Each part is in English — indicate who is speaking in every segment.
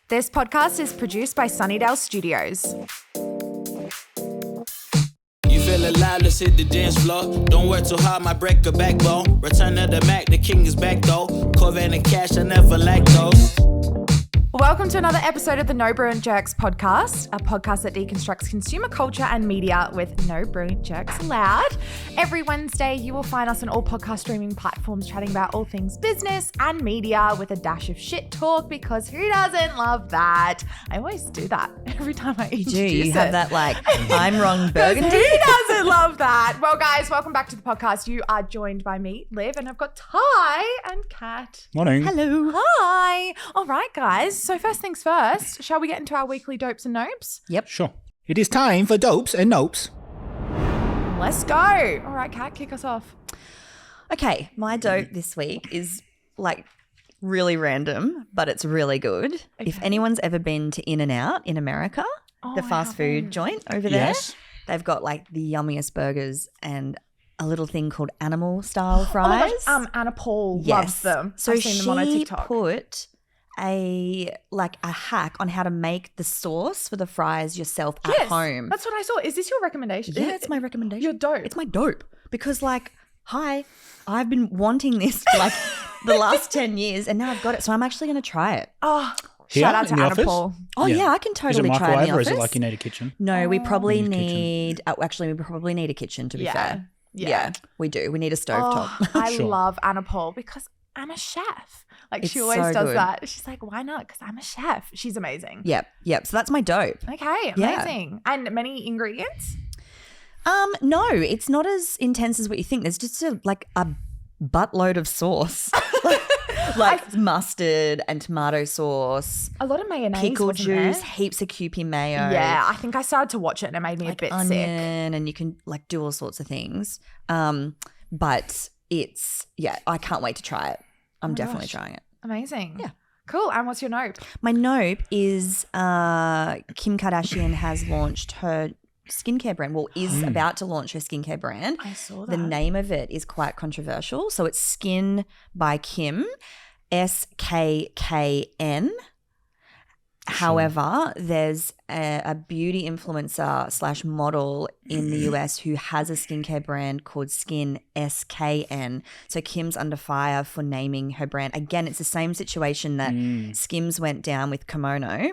Speaker 1: This podcast is produced by Sunnydale Studios.
Speaker 2: You feel alive, let's hit the dance floor. Don't work too hard, my break a backbone. Return of the Mac, the king is back though. Corvette and cash, I never lack those.
Speaker 1: Welcome to another episode of the No Brilliant Jerks podcast, a podcast that deconstructs consumer culture and media with no brilliant jerks allowed. Every Wednesday, you will find us on all podcast streaming platforms chatting about all things business and media with a dash of shit talk, because who doesn't love that? I always do that every time I introduce it.
Speaker 3: You have that like, I'm wrong burgundy.
Speaker 1: Who doesn't love that? Well, guys, welcome back to the podcast. You are joined by me, Liv, and I've got Ty and Kat.
Speaker 4: Morning.
Speaker 3: Hello.
Speaker 1: Hi. All right, guys. So first things first, shall we get into our weekly dopes and nopes?
Speaker 3: Yep.
Speaker 4: Sure. It is time for dopes and nopes.
Speaker 1: Let's go. All right, Kat, kick us off.
Speaker 3: Okay, my dope this week is like really random, but it's really good.
Speaker 1: Okay.
Speaker 3: If anyone's ever been to In-N-Out in America, the fast food joint over there,
Speaker 4: Yes.
Speaker 3: they've got like the yummiest burgers and a little thing called animal style fries.
Speaker 1: Oh my gosh, Anna Paul loves them.
Speaker 3: So
Speaker 1: I've seen them on her
Speaker 3: she
Speaker 1: TikTok.
Speaker 3: put a hack on how to make the sauce for the fries yourself at home.
Speaker 1: That's what I saw. Is this your recommendation?
Speaker 3: Yeah, it's my recommendation.
Speaker 1: Your dope.
Speaker 3: It's my dope because I've been wanting this for like the last 10 years and now I've got it. So I'm actually going to try it.
Speaker 1: Oh,
Speaker 4: Here,
Speaker 1: shout out to
Speaker 4: in the
Speaker 1: Anna
Speaker 4: office?
Speaker 1: Paul.
Speaker 3: Oh yeah, I can
Speaker 4: Is it
Speaker 3: totally
Speaker 4: a
Speaker 3: try it in
Speaker 4: microwave
Speaker 3: the
Speaker 4: or
Speaker 3: office.
Speaker 4: is it like you need a kitchen?
Speaker 3: No, we probably
Speaker 4: Need a kitchen.
Speaker 3: need, we probably need a kitchen to be fair.
Speaker 1: Yeah.
Speaker 3: We do. We need a stovetop.
Speaker 1: Oh, I
Speaker 4: Sure.
Speaker 1: love Anna Paul because I'm a chef. Like
Speaker 3: It's
Speaker 1: she always
Speaker 3: so
Speaker 1: does
Speaker 3: good.
Speaker 1: that. She's like, why not? Because I'm a chef. She's amazing.
Speaker 3: Yep. So that's my dope.
Speaker 1: Okay,
Speaker 3: Yeah.
Speaker 1: amazing. And many ingredients?
Speaker 3: No, it's not as intense as what you think. There's just a buttload of sauce. like mustard and tomato sauce,
Speaker 1: A lot of mayonnaise,
Speaker 3: pickle
Speaker 1: wasn't
Speaker 3: juice,
Speaker 1: there?
Speaker 3: heaps of Kewpie mayo.
Speaker 1: Yeah, I think I started to watch it and it made me a bit
Speaker 3: onion,
Speaker 1: sick.
Speaker 3: and you can like do all sorts of things. But it's, I can't wait to try it. I'm definitely trying it.
Speaker 1: Amazing.
Speaker 3: Yeah.
Speaker 1: Cool. And what's your nope?
Speaker 3: My nope is Kim Kardashian has launched her skincare brand. Well, is about to launch her skincare brand.
Speaker 1: I saw
Speaker 3: The name of it is quite controversial. So it's Skin by Kim, SKNN. However, there's a beauty influencer / model in the US who has a skincare brand called Skin, SKN. So Kim's under fire for naming her brand. Again, it's the same situation that Skims went down with Kimono.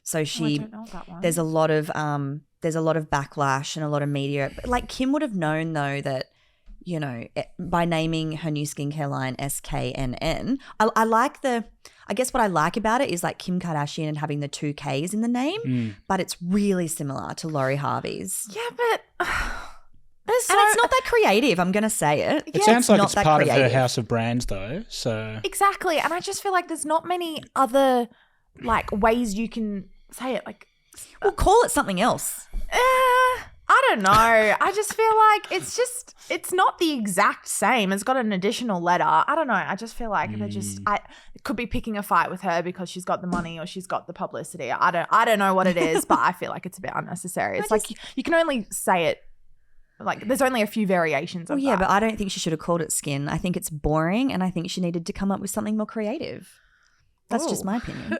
Speaker 3: So
Speaker 1: I don't know that one.
Speaker 3: there's a lot of backlash and a lot of media. But like Kim would have known though that, you know, by naming her new skincare line SKNN, I guess what I like about it is like Kim Kardashian and having the 2 Ks in the name, but it's really similar to Lori Harvey's.
Speaker 1: Yeah, but
Speaker 3: And it's not that creative, I'm going to say it.
Speaker 4: It sounds like
Speaker 3: not
Speaker 4: it's
Speaker 3: that
Speaker 4: part of her
Speaker 3: creative.
Speaker 4: house of brands though. So
Speaker 1: exactly. And I just feel like there's not many other like ways you can say it. Like,
Speaker 3: Well, call it something else.
Speaker 1: I don't know. I just feel like it's not the exact same. It's got an additional letter. I don't know. I just feel like they're just, it could be picking a fight with her because she's got the money or she's got the publicity. I don't know what it is, but I feel like it's a bit unnecessary. It's like you can only say it, like there's only a few variations of
Speaker 3: Well, yeah,
Speaker 1: that.
Speaker 3: but I don't think she should have called it Skin. I think it's boring and I think she needed to come up with something more creative. That's just
Speaker 1: Ooh.
Speaker 3: my opinion.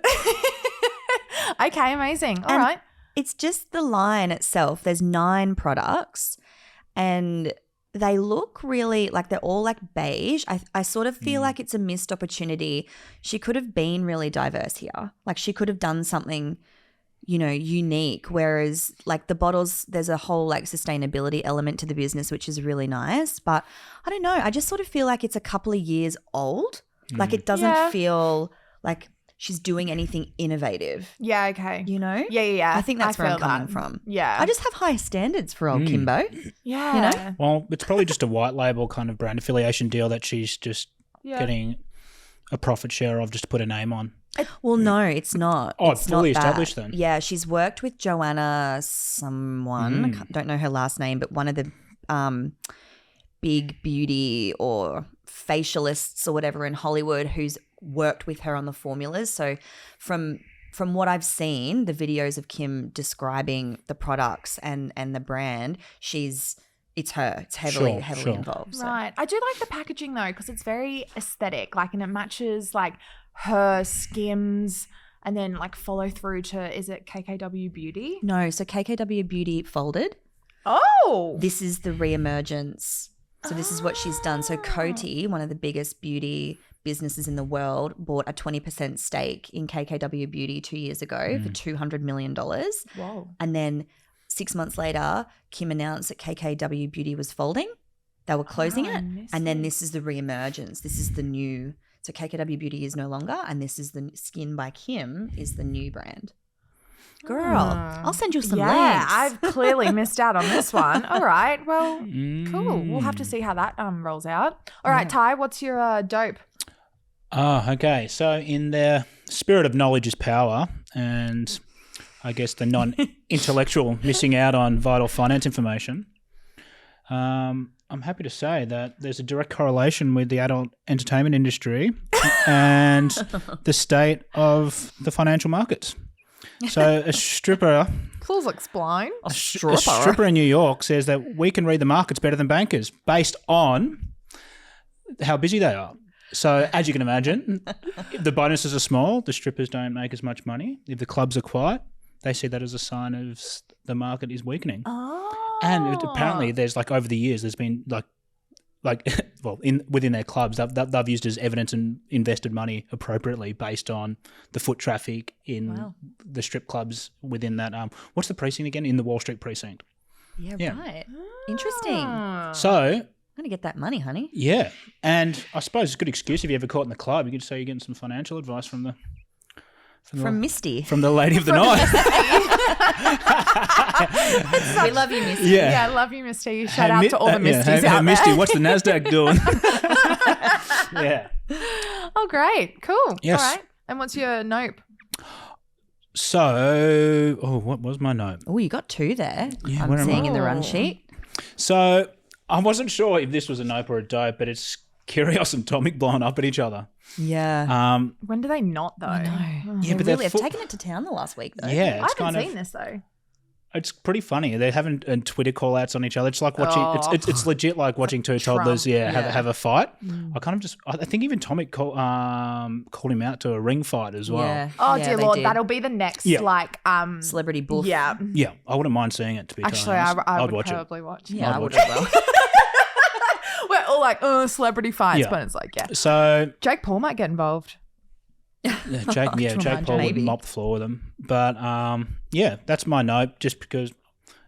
Speaker 1: Okay, amazing. All
Speaker 3: And
Speaker 1: right.
Speaker 3: It's just the line itself. There's 9 products and they look really like they're all like beige. I sort of feel like it's a missed opportunity. She could have been really diverse here. Like she could have done something, you know, unique. Whereas like the bottles, there's a whole like sustainability element to the business, which is really nice. But I don't know. I just sort of feel like it's a couple of years old. Like it doesn't feel like she's doing anything innovative,
Speaker 1: Yeah, okay.
Speaker 3: you know?
Speaker 1: Yeah.
Speaker 3: I think that's where
Speaker 1: feel
Speaker 3: I'm coming
Speaker 1: that.
Speaker 3: from.
Speaker 1: Yeah.
Speaker 3: I just have high standards for old Kimbo.
Speaker 1: yeah.
Speaker 3: you know?
Speaker 4: well, it's probably just a white label kind of brand affiliation deal that she's just getting a profit share of just to put a name on.
Speaker 3: Well, no, it's not.
Speaker 4: Oh,
Speaker 3: it's
Speaker 4: fully
Speaker 3: not that.
Speaker 4: established then.
Speaker 3: Yeah, she's worked with Joanna someone. I don't know her last name, but one of the big beauty or facialists or whatever in Hollywood who's worked with her on the formulas. So from what I've seen, the videos of Kim describing the products and the brand, it's her. It's heavily involved. So.
Speaker 1: Right. I do like the packaging though because it's very aesthetic, like, and it matches like her Skims and then like follow through to, is it KKW Beauty?
Speaker 3: No, so KKW Beauty folded.
Speaker 1: Oh.
Speaker 3: This is the reemergence. So this is what she's done. So Coty, one of the biggest beauty businesses in the world, bought a 20% stake in KKW Beauty 2 years ago for $200 million.
Speaker 1: Whoa.
Speaker 3: And then 6 months later, Kim announced that KKW Beauty was folding. They were closing it. And then this is the reemergence. This is the new. So KKW Beauty is no longer, and this is the Skin by Kim is the new brand. Girl, I'll send you some links.
Speaker 1: I've clearly missed out on this one. All right. Well, cool. We'll have to see how that rolls out. All right, Ty, what's your dope?
Speaker 4: Okay. So in the spirit of knowledge is power, and I guess the non-intellectual missing out on vital finance information, I'm happy to say that there's a direct correlation with the adult entertainment industry and the state of the financial markets. So a stripper...
Speaker 1: Please explain.
Speaker 4: A stripper in New York says that we can read the markets better than bankers based on how busy they are. So as you can imagine, if the bonuses are small, the strippers don't make as much money. If the clubs are quiet, they see that as a sign of the market is weakening.
Speaker 1: Oh.
Speaker 4: And apparently there's like over the years there's been within their clubs they've used as evidence and invested money appropriately based on the foot traffic in the strip clubs within that. What's the precinct again? In the Wall Street precinct.
Speaker 3: Yeah. Right. Interesting.
Speaker 4: So
Speaker 3: I'm going to get that money, honey.
Speaker 4: Yeah. And I suppose it's a good excuse if you're ever caught in the club. You could say you're getting some financial advice from
Speaker 3: Misty.
Speaker 4: From the lady of the night.
Speaker 3: We love you, Misty.
Speaker 1: Yeah, I love you, Misty. Shout out to all the Misties out there.
Speaker 4: Misty, what's the NASDAQ doing? Yeah.
Speaker 1: Oh, great. Cool.
Speaker 4: Yes.
Speaker 1: All right. And what's your nope?
Speaker 4: So, what was my nope?
Speaker 3: Oh, you got two there.
Speaker 4: Yeah,
Speaker 3: I'm seeing in the run sheet.
Speaker 4: So, I wasn't sure if this was a nope or a dope, but it's Kyrgios and Tomic blowing up at each other.
Speaker 3: Yeah.
Speaker 1: When do they not, though?
Speaker 4: Yeah, but
Speaker 3: really have taken it to town the last week, though.
Speaker 4: Yeah,
Speaker 1: I haven't seen this, though.
Speaker 4: It's pretty funny. They're having Twitter call-outs on each other. It's like watching. It's legit like watching two toddlers. Have a fight. I think even Tomic called him out to a ring fight as well.
Speaker 1: Yeah. Oh dear Lord, that'll be the next
Speaker 3: celebrity boof.
Speaker 1: Yeah.
Speaker 4: Yeah, I wouldn't mind seeing it. To be
Speaker 1: actually,
Speaker 4: honest.
Speaker 1: I would probably watch it.
Speaker 3: Yeah, I would
Speaker 4: watch
Speaker 3: as well.
Speaker 1: We're all like, celebrity fights, but it's like,
Speaker 4: So
Speaker 1: Jake Paul might get involved.
Speaker 4: Jake Paul would mop the floor with him. But that's my note. Just because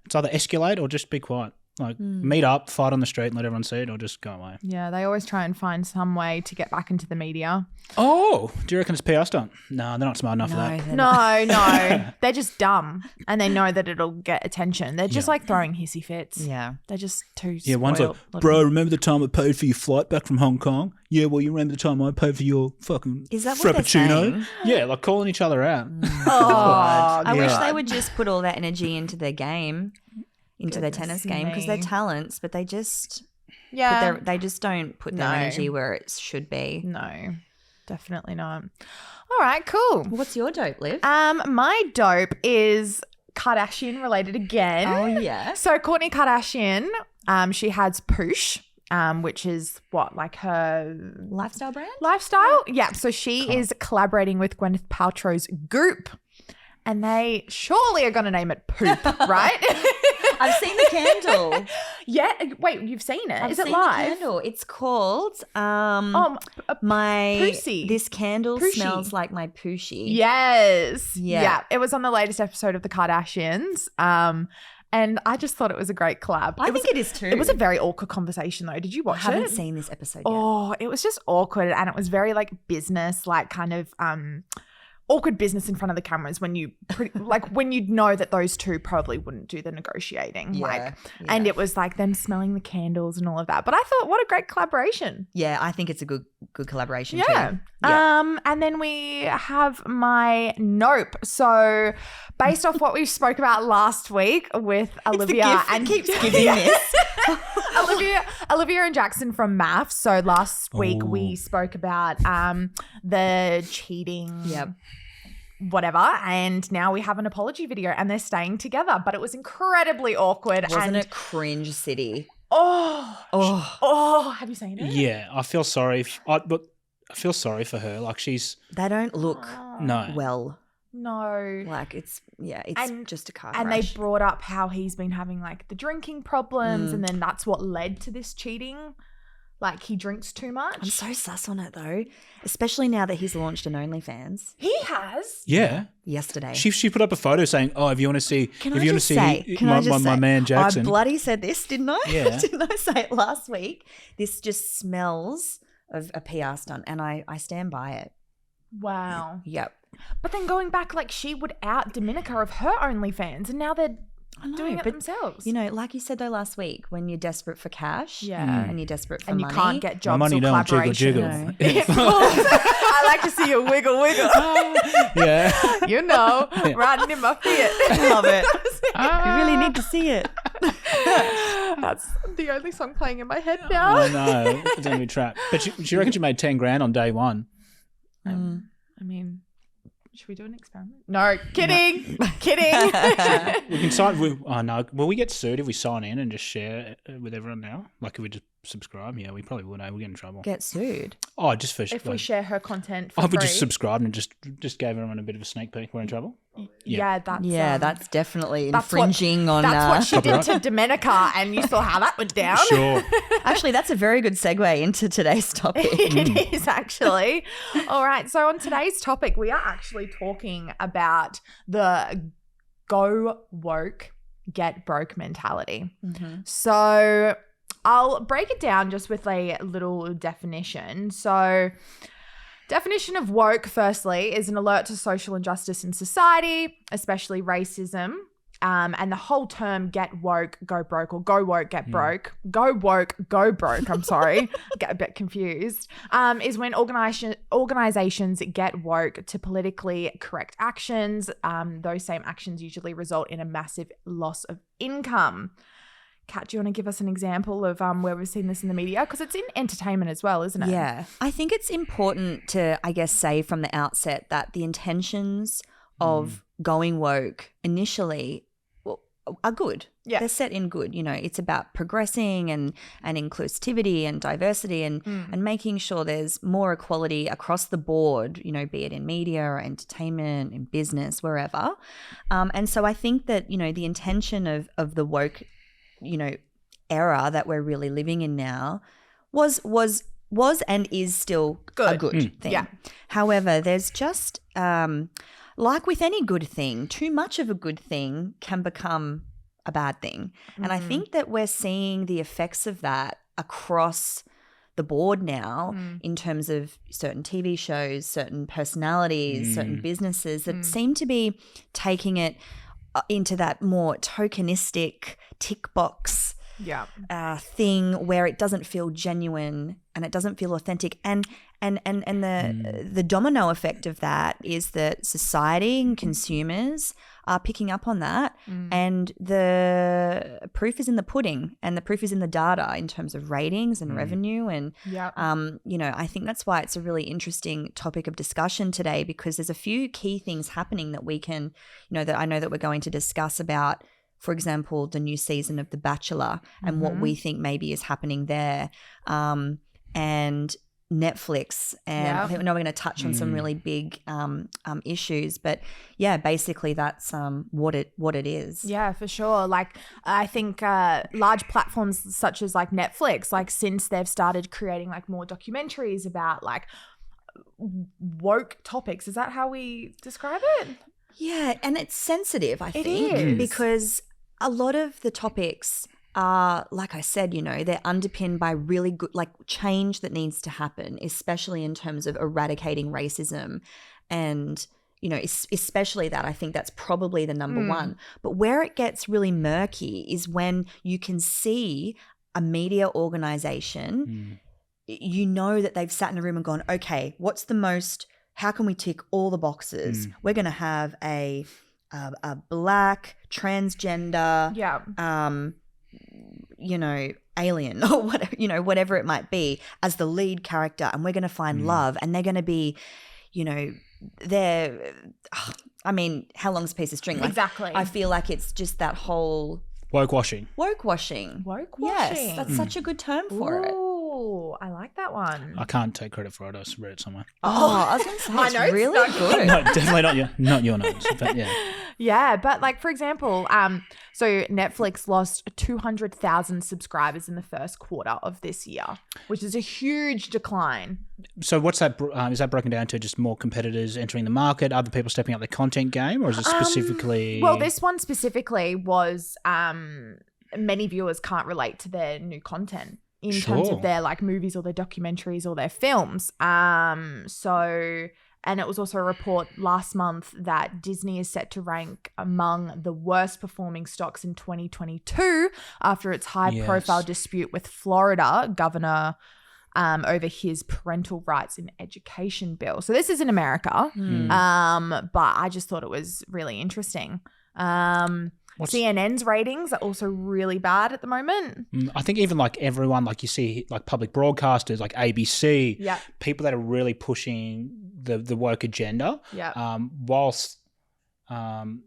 Speaker 4: it's either escalate or just be quiet. Like meet up, fight on the street, and let everyone see it, or just go away.
Speaker 1: Yeah, they always try and find some way to get back into the media.
Speaker 4: Oh, do you reckon it's PR stunt? No, they're not smart enough for that.
Speaker 1: No, they're just dumb, and they know that it'll get attention. They're just like throwing hissy fits.
Speaker 3: Yeah,
Speaker 1: they're just too.
Speaker 4: Yeah, one's like, bro, remember the time I paid for your flight back from Hong Kong? Yeah, well, you remember the time I paid for your fucking frappuccino? Yeah, like calling each other out.
Speaker 3: I wish they would just put all that energy into their game. Into their tennis game because they're talents, but they just they just don't put their energy where it should be.
Speaker 1: No, definitely not. All right, cool.
Speaker 3: What's your dope, Liv?
Speaker 1: My dope is Kardashian related again.
Speaker 3: Oh yeah.
Speaker 1: So Kourtney Kardashian, she has Poosh, which is what, like her
Speaker 3: lifestyle brand?
Speaker 1: Lifestyle, yeah. So she is collaborating with Gwyneth Paltrow's Goop. And they surely are going to name it Poop, right?
Speaker 3: I've seen the candle.
Speaker 1: Yeah. Wait, you've seen it? Is it
Speaker 3: seen
Speaker 1: live?
Speaker 3: The candle. It's called
Speaker 1: my Poosy.
Speaker 3: This candle
Speaker 1: Pooshy.
Speaker 3: smells like my Pooshy.
Speaker 1: Yes. Yeah. It was on the latest episode of the Kardashians. And I just thought it was a great collab.
Speaker 3: I think it is too.
Speaker 1: It was a very awkward conversation though. Did you watch it?
Speaker 3: I haven't seen this episode yet.
Speaker 1: Oh, it was just awkward, and it was very like business, like kind of awkward business in front of the cameras when you when you'd know that those two probably wouldn't do the negotiating. And it was like them smelling the candles and all of that. But I thought, what a great collaboration.
Speaker 3: Yeah, I think it's a good collaboration too.
Speaker 1: Yeah. And then we have my nope. So based off what we spoke about last week with Olivia and
Speaker 3: keeps giving this.
Speaker 1: Olivia and Jackson from MAFS. So last week we spoke about the cheating.
Speaker 3: Yep.
Speaker 1: Whatever, and now we have an apology video and they're staying together, but it was incredibly awkward.
Speaker 3: Wasn't it cringe city?
Speaker 1: Have you seen it?
Speaker 4: Yeah, I feel sorry. I feel sorry for her. Like they
Speaker 3: don't look
Speaker 4: no
Speaker 3: well.
Speaker 1: No.
Speaker 3: Like it's just a car
Speaker 1: And
Speaker 3: crash.
Speaker 1: they brought up how he's been having like the drinking problems and then that's what led to this cheating. Like he drinks too much.
Speaker 3: I'm so sus on it though, especially now that he's launched an OnlyFans
Speaker 1: He has.
Speaker 4: Yeah.
Speaker 3: yesterday.
Speaker 4: She put up a photo saying, "Oh, if you want to see, my man Jackson."
Speaker 3: I bloody said this, didn't I?
Speaker 4: Yeah.
Speaker 3: Didn't I say it last week? This just smells of a PR stunt, and I stand by it.
Speaker 1: Wow.
Speaker 3: Yep.
Speaker 1: But then going back, like she would out Dominica of her OnlyFans and now they're doing it
Speaker 3: but,
Speaker 1: themselves.
Speaker 3: You know, like you said though last week, when you're desperate for cash,
Speaker 1: Yeah.
Speaker 3: and you're desperate for
Speaker 1: and
Speaker 3: money,
Speaker 1: you can't get jobs
Speaker 4: money
Speaker 1: or
Speaker 4: don't
Speaker 1: collaboration.
Speaker 4: jiggle.
Speaker 1: I like to see you wiggle.
Speaker 4: Yeah.
Speaker 1: You know, riding in my Fiat.
Speaker 3: I love it. You really need to see it.
Speaker 1: That's the only song playing in my head now.
Speaker 4: I know. It's going to be a trap. But she reckons she made 10 grand on day one.
Speaker 1: I mean, should we do an experiment? No, kidding. Kidding.
Speaker 4: We can sign. Will we get sued if we sign in and just share it with everyone now? Like if we just subscribe? Yeah, we probably would. We get in trouble.
Speaker 3: Get sued.
Speaker 4: Oh, just for
Speaker 1: If we share her content for
Speaker 4: I would
Speaker 1: free.
Speaker 4: just subscribe and just gave everyone a bit of a sneak peek. We're in trouble.
Speaker 1: Yeah,
Speaker 3: That's definitely
Speaker 1: that's what-
Speaker 3: infringing on.
Speaker 1: That's what she did
Speaker 4: Copyright.
Speaker 1: to Dominica, and you saw how that went down.
Speaker 4: Sure.
Speaker 3: Actually, that's a very good segue into today's topic.
Speaker 1: It is actually. All right. So on today's topic, we are actually talking about the go woke, get broke mentality. So I'll break it down just with a little definition. So definition of woke, firstly, is an alert to social injustice in society, especially racism. And the whole term get woke, go broke, or go woke, get broke, go woke, go broke, I'm sorry, get a bit confused, is when organizations get woke to politically correct actions. Those same actions usually result in a massive loss of income. Kat, do you want to give us an example of where we've seen this in the media? Because it's in entertainment as well, isn't it?
Speaker 3: Yeah. I think it's important to, I guess, say from the outset that the intentions of going woke initially are good.
Speaker 1: Yeah.
Speaker 3: They're set in good. You know, it's about progressing and inclusivity and diversity and making sure there's more equality across the board, you know, be it in media or entertainment, in business, wherever. And so I think that, you know, the intention of the woke, you know, era that we're really living in now was and is still a good thing.
Speaker 1: Yeah.
Speaker 3: However, there's just like with any good thing, too much of a good thing can become a bad thing. And I think that we're seeing the effects of that across the board now in terms of certain TV shows, certain personalities, certain businesses that seem to be taking it into that more tokenistic tick box thing where it doesn't feel genuine and it doesn't feel authentic. And the domino effect of that is that society and consumers are picking up on that, and the proof is in the pudding, and the proof is in the data in terms of ratings and revenue. And you know, I think that's why it's a really interesting topic of discussion today, because there's a few key things happening that we can, you know, that I know that we're going to discuss about. For example, the new season of The Bachelor and what we think maybe is happening there, and Netflix. And I think we're going to touch on some really big issues. But yeah, basically that's what it is.
Speaker 1: Yeah, for sure. Like I think large platforms such as like Netflix, like since they've started creating like more documentaries about like woke topics, is that how we describe it?
Speaker 3: Yeah, and it's sensitive, I think,
Speaker 1: is.
Speaker 3: because a lot of the topics are, like I said, you know, they're underpinned by really good, like change that needs to happen, especially in terms of eradicating racism. And, you know, especially that, I think that's probably the number one. But where it gets really murky is when you can see a media organization, you know that they've sat in a room and gone, okay, how can we tick all the boxes? We're going to have a black, transgender, you know, alien or whatever, you know, whatever it might be as the lead character, and we're going to find love, and they're going to be, you know, I mean, how long's a piece of string? Like,
Speaker 1: Exactly.
Speaker 3: I feel like it's just that whole
Speaker 4: Woke washing.
Speaker 3: woke washing.
Speaker 1: Woke
Speaker 3: Yes,
Speaker 1: washing.
Speaker 3: that's such a good term for it.
Speaker 1: Oh, I like that one.
Speaker 4: I can't take credit for it. I just read it somewhere.
Speaker 3: Oh, I was going to say,
Speaker 1: My
Speaker 3: it's
Speaker 1: notes?
Speaker 3: really
Speaker 1: Not
Speaker 3: good.
Speaker 4: No, definitely not your notes. But yeah.
Speaker 1: Yeah, but like for example, so Netflix lost 200,000 subscribers in the first quarter of this year, which is a huge decline.
Speaker 4: So what's that? Is that broken down to just more competitors entering the market, other people stepping up their content game, or is it specifically?
Speaker 1: Well, this one specifically was many viewers can't relate to their new content in terms of their like movies or their documentaries or their films. And it was also a report last month that Disney is set to rank among the worst performing stocks in 2022 after its high-profile dispute with Florida governor over his parental rights in education bill. So this is in America, but I just thought it was really interesting. CNN's ratings are also really bad at the moment.
Speaker 4: I think even like everyone, like you see like public broadcasters like ABC, people that are really pushing the woke agenda, whilst the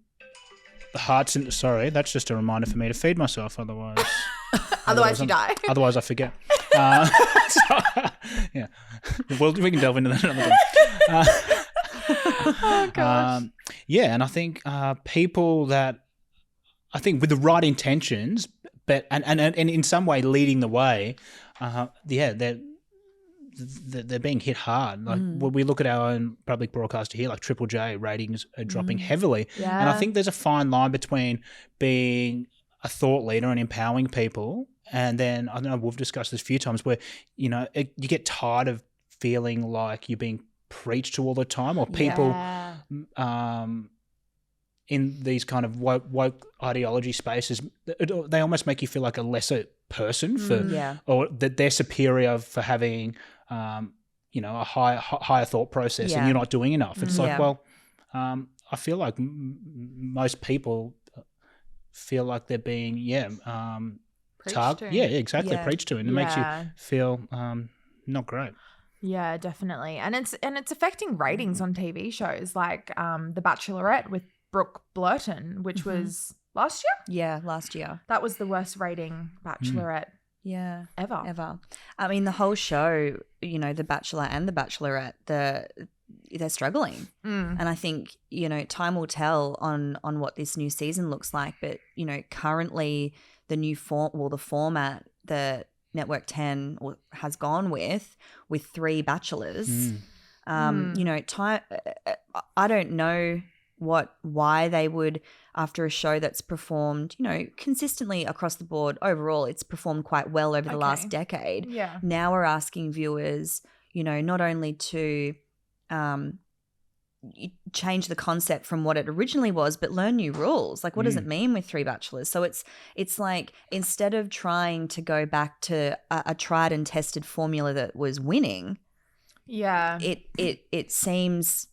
Speaker 4: hearts and sorry, that's just a reminder for me to feed myself, otherwise
Speaker 1: Otherwise you die.
Speaker 4: Otherwise I forget. Yeah, well, we can delve into that another time.
Speaker 1: Oh gosh.
Speaker 4: And I think people that I think with the right intentions, but and in some way leading the way, they're being hit hard. Like when we look at our own public broadcaster here, like Triple J ratings are dropping heavily, and I think there's a fine line between being a thought leader and empowering people, and then I don't know, we've discussed this a few times where you get tired of feeling like you're being preached to all the time, or people in these kind of woke ideology spaces, they almost make you feel like a lesser person or that they're superior for having, a higher thought process and you're not doing enough. It's like, well, I feel like most people feel like they're being, preached to, and it makes you feel not great.
Speaker 1: Yeah, definitely. And it's affecting ratings on TV shows like The Bachelorette with Brooke Blurton, which was last year?
Speaker 3: Yeah, last year.
Speaker 1: That was the worst rating Bachelorette ever.
Speaker 3: I mean, the whole show, The Bachelor and The Bachelorette, they're struggling. And I think, time will tell on what this new season looks like. But, currently the new the format that Network 10 has gone with 3 bachelors, I don't know why they would, after a show that's performed, consistently across the board, overall it's performed quite well over the last decade.
Speaker 1: Yeah.
Speaker 3: Now we're asking viewers, not only to change the concept from what it originally was, but learn new rules. Like, what does it mean with 3 bachelors? So it's like, instead of trying to go back to a tried and tested formula that was winning, it seems,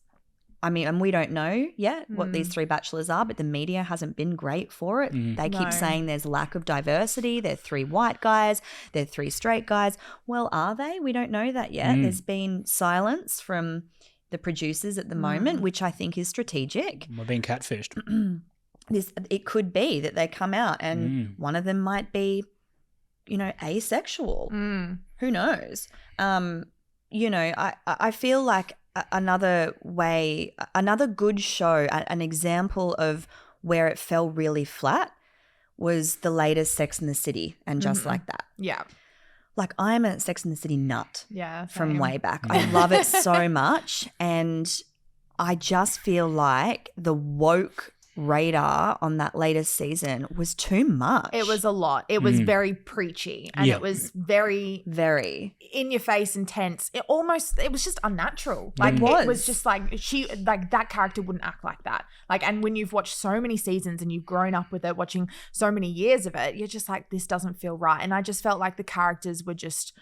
Speaker 3: I mean, and we don't know yet what these 3 bachelors are, but the media hasn't been great for it. They keep saying there's lack of diversity. They're 3 white guys. They're 3 straight guys. Well, are they? We don't know that yet. There's been silence from the producers at the moment, which I think is strategic.
Speaker 4: We're being catfished.
Speaker 3: It could be that they come out and one of them might be, asexual. Who knows? I feel like another good show, an example of where it fell really flat was the latest Sex and the City and Just Like That.
Speaker 1: Yeah.
Speaker 3: Like, I'm a Sex and the City nut from way back. I love it so much, and I just feel like the woke radar on that latest season was too much.
Speaker 1: It was a lot. It was very preachy, and it was very,
Speaker 3: very
Speaker 1: in your face, intense. It was just unnatural. Like, it was just like that character wouldn't act like that. Like, and when you've watched so many seasons and you've grown up with it, watching so many years of it, you're just like, this doesn't feel right. And I just felt like the characters were just,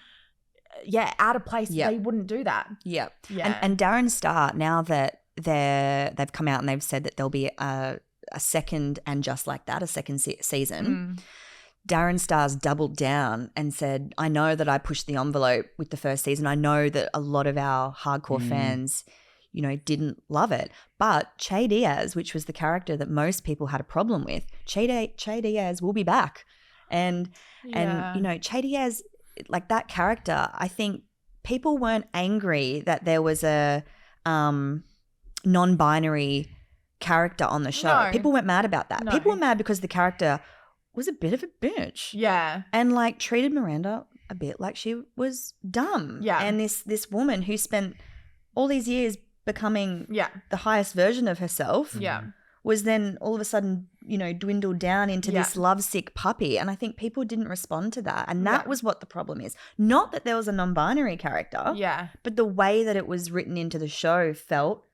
Speaker 1: out of place. They wouldn't do that. Yeah.
Speaker 3: And Darren Star, now that they've come out and they've said that there'll be a second and Just Like That, a second season. Darren Star's doubled down and said, I know that I pushed the envelope with the first season. I know that a lot of our hardcore fans, didn't love it. But Che Diaz, which was the character that most people had a problem with, Che Diaz will be back. And Che Diaz, like that character, I think people weren't angry that there was a non-binary character on the show.
Speaker 1: No.
Speaker 3: People weren't mad about that.
Speaker 1: No.
Speaker 3: People were mad because the character was a bit of a bitch.
Speaker 1: Yeah.
Speaker 3: And like treated Miranda a bit like she was dumb.
Speaker 1: Yeah.
Speaker 3: And this woman who spent all these years becoming
Speaker 1: Yeah.
Speaker 3: the highest version of herself
Speaker 1: Yeah.
Speaker 3: was then all of a sudden, dwindled down into this lovesick puppy. And I think people didn't respond to that. And that was what the problem is. Not that there was a non-binary character,
Speaker 1: Yeah.
Speaker 3: but the way that it was written into the show felt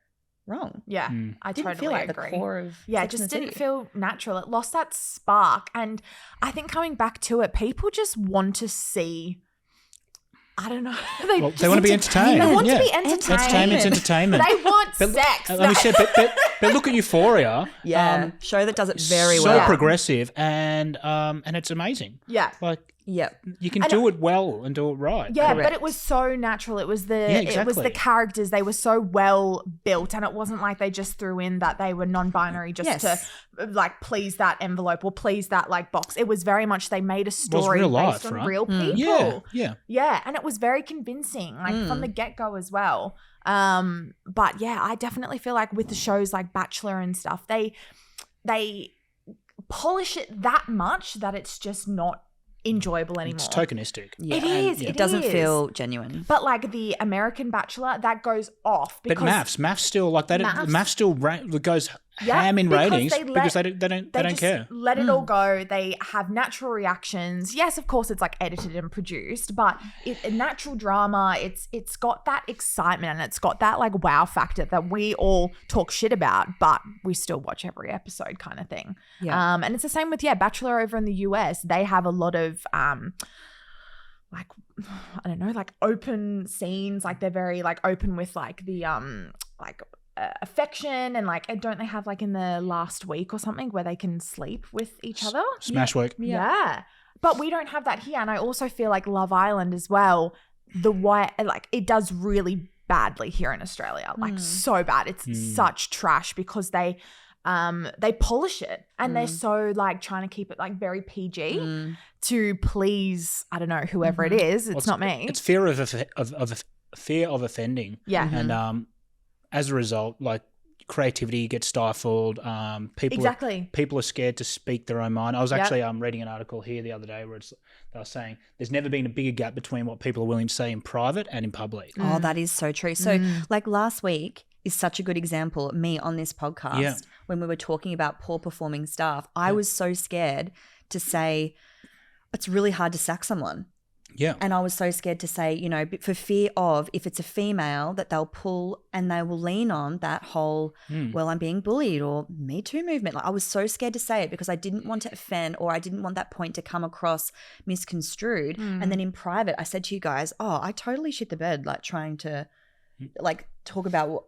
Speaker 3: wrong.
Speaker 1: Yeah. I
Speaker 3: Didn't
Speaker 1: totally
Speaker 3: feel like
Speaker 1: agree.
Speaker 3: the core of
Speaker 1: Yeah, it
Speaker 3: Sex and
Speaker 1: just
Speaker 3: the
Speaker 1: didn't
Speaker 3: City.
Speaker 1: feel natural. It lost that spark. And I think coming back to it, people just want to see, I don't know. They
Speaker 4: Well, they want to be entertained.
Speaker 1: They want
Speaker 4: yeah.
Speaker 1: to be entertained.
Speaker 4: Entertainment's entertainment.
Speaker 1: They want sex.
Speaker 4: Let me say, but look at Euphoria.
Speaker 3: Yeah, show that does it very
Speaker 4: so
Speaker 3: well.
Speaker 4: progressive and it's amazing.
Speaker 1: Yeah.
Speaker 4: Like
Speaker 3: Yep.
Speaker 4: you can do it well and do it right.
Speaker 1: Yeah,
Speaker 3: Correct.
Speaker 1: but it was so natural. It was the
Speaker 4: Yeah,
Speaker 1: it was the
Speaker 4: exactly.
Speaker 1: characters. They were so well built, and it wasn't like they just threw in that they were non-binary just
Speaker 3: Yes.
Speaker 1: to like please that envelope or please that like box. It was very much they made a story
Speaker 4: real
Speaker 1: based
Speaker 4: life,
Speaker 1: on
Speaker 4: right?
Speaker 1: real people.
Speaker 4: Yeah.
Speaker 1: Yeah, and it was very convincing, like from the get-go as well. But yeah, I definitely feel like with the shows like Bachelor and stuff, they polish it that much that it's just not enjoyable anymore.
Speaker 4: It's tokenistic.
Speaker 3: Yeah.
Speaker 1: It is.
Speaker 3: It
Speaker 1: It
Speaker 3: doesn't
Speaker 1: is.
Speaker 3: feel genuine.
Speaker 1: But like the American Bachelor, that goes off
Speaker 4: But
Speaker 1: because
Speaker 4: MAFS still like that.
Speaker 1: MAFS
Speaker 4: MAFS still goes
Speaker 1: Yeah,
Speaker 4: ham in
Speaker 1: because
Speaker 4: ratings
Speaker 1: they
Speaker 4: because
Speaker 1: let-
Speaker 4: they don't
Speaker 1: just
Speaker 4: care.
Speaker 1: let it all go. They have natural reactions. Yes, of course, it's like edited and produced, but a natural drama. It's got that excitement and it's got that like wow factor that we all talk shit about, but we still watch every episode, kind of thing.
Speaker 3: Yeah.
Speaker 1: And it's the same with Bachelor over in the US. They have a lot of like I don't know, like open scenes. Like they're very like open with like the like. Affection and like don't they have like in the last week or something where they can sleep with each other?
Speaker 4: Smash work.
Speaker 1: Yeah. But we don't have that here. And I also feel like Love Island as well, the way like it does really badly here in Australia. Like so bad. It's such trash because they polish it and they're so like trying to keep it like very PG to please, I don't know, whoever it is. It's not me.
Speaker 4: It's fear of fear of offending.
Speaker 1: Yeah.
Speaker 4: And as a result, like creativity gets stifled. People are scared to speak their own mind. I was actually reading an article here the other day where they were saying there's never been a bigger gap between what people are willing to say in private and in public.
Speaker 3: Oh, that is so true. So like last week is such a good example. Me on this podcast when we were talking about poor performing staff, I was so scared to say it's really hard to sack someone.
Speaker 4: Yeah.
Speaker 3: And I was so scared to say, for fear of if it's a female that they'll pull and they will lean on that whole, well, I'm being bullied or Me Too movement. Like I was so scared to say it because I didn't want to offend or I didn't want that point to come across misconstrued. And then in private, I said to you guys, I totally shit the bed, like trying to like talk about what,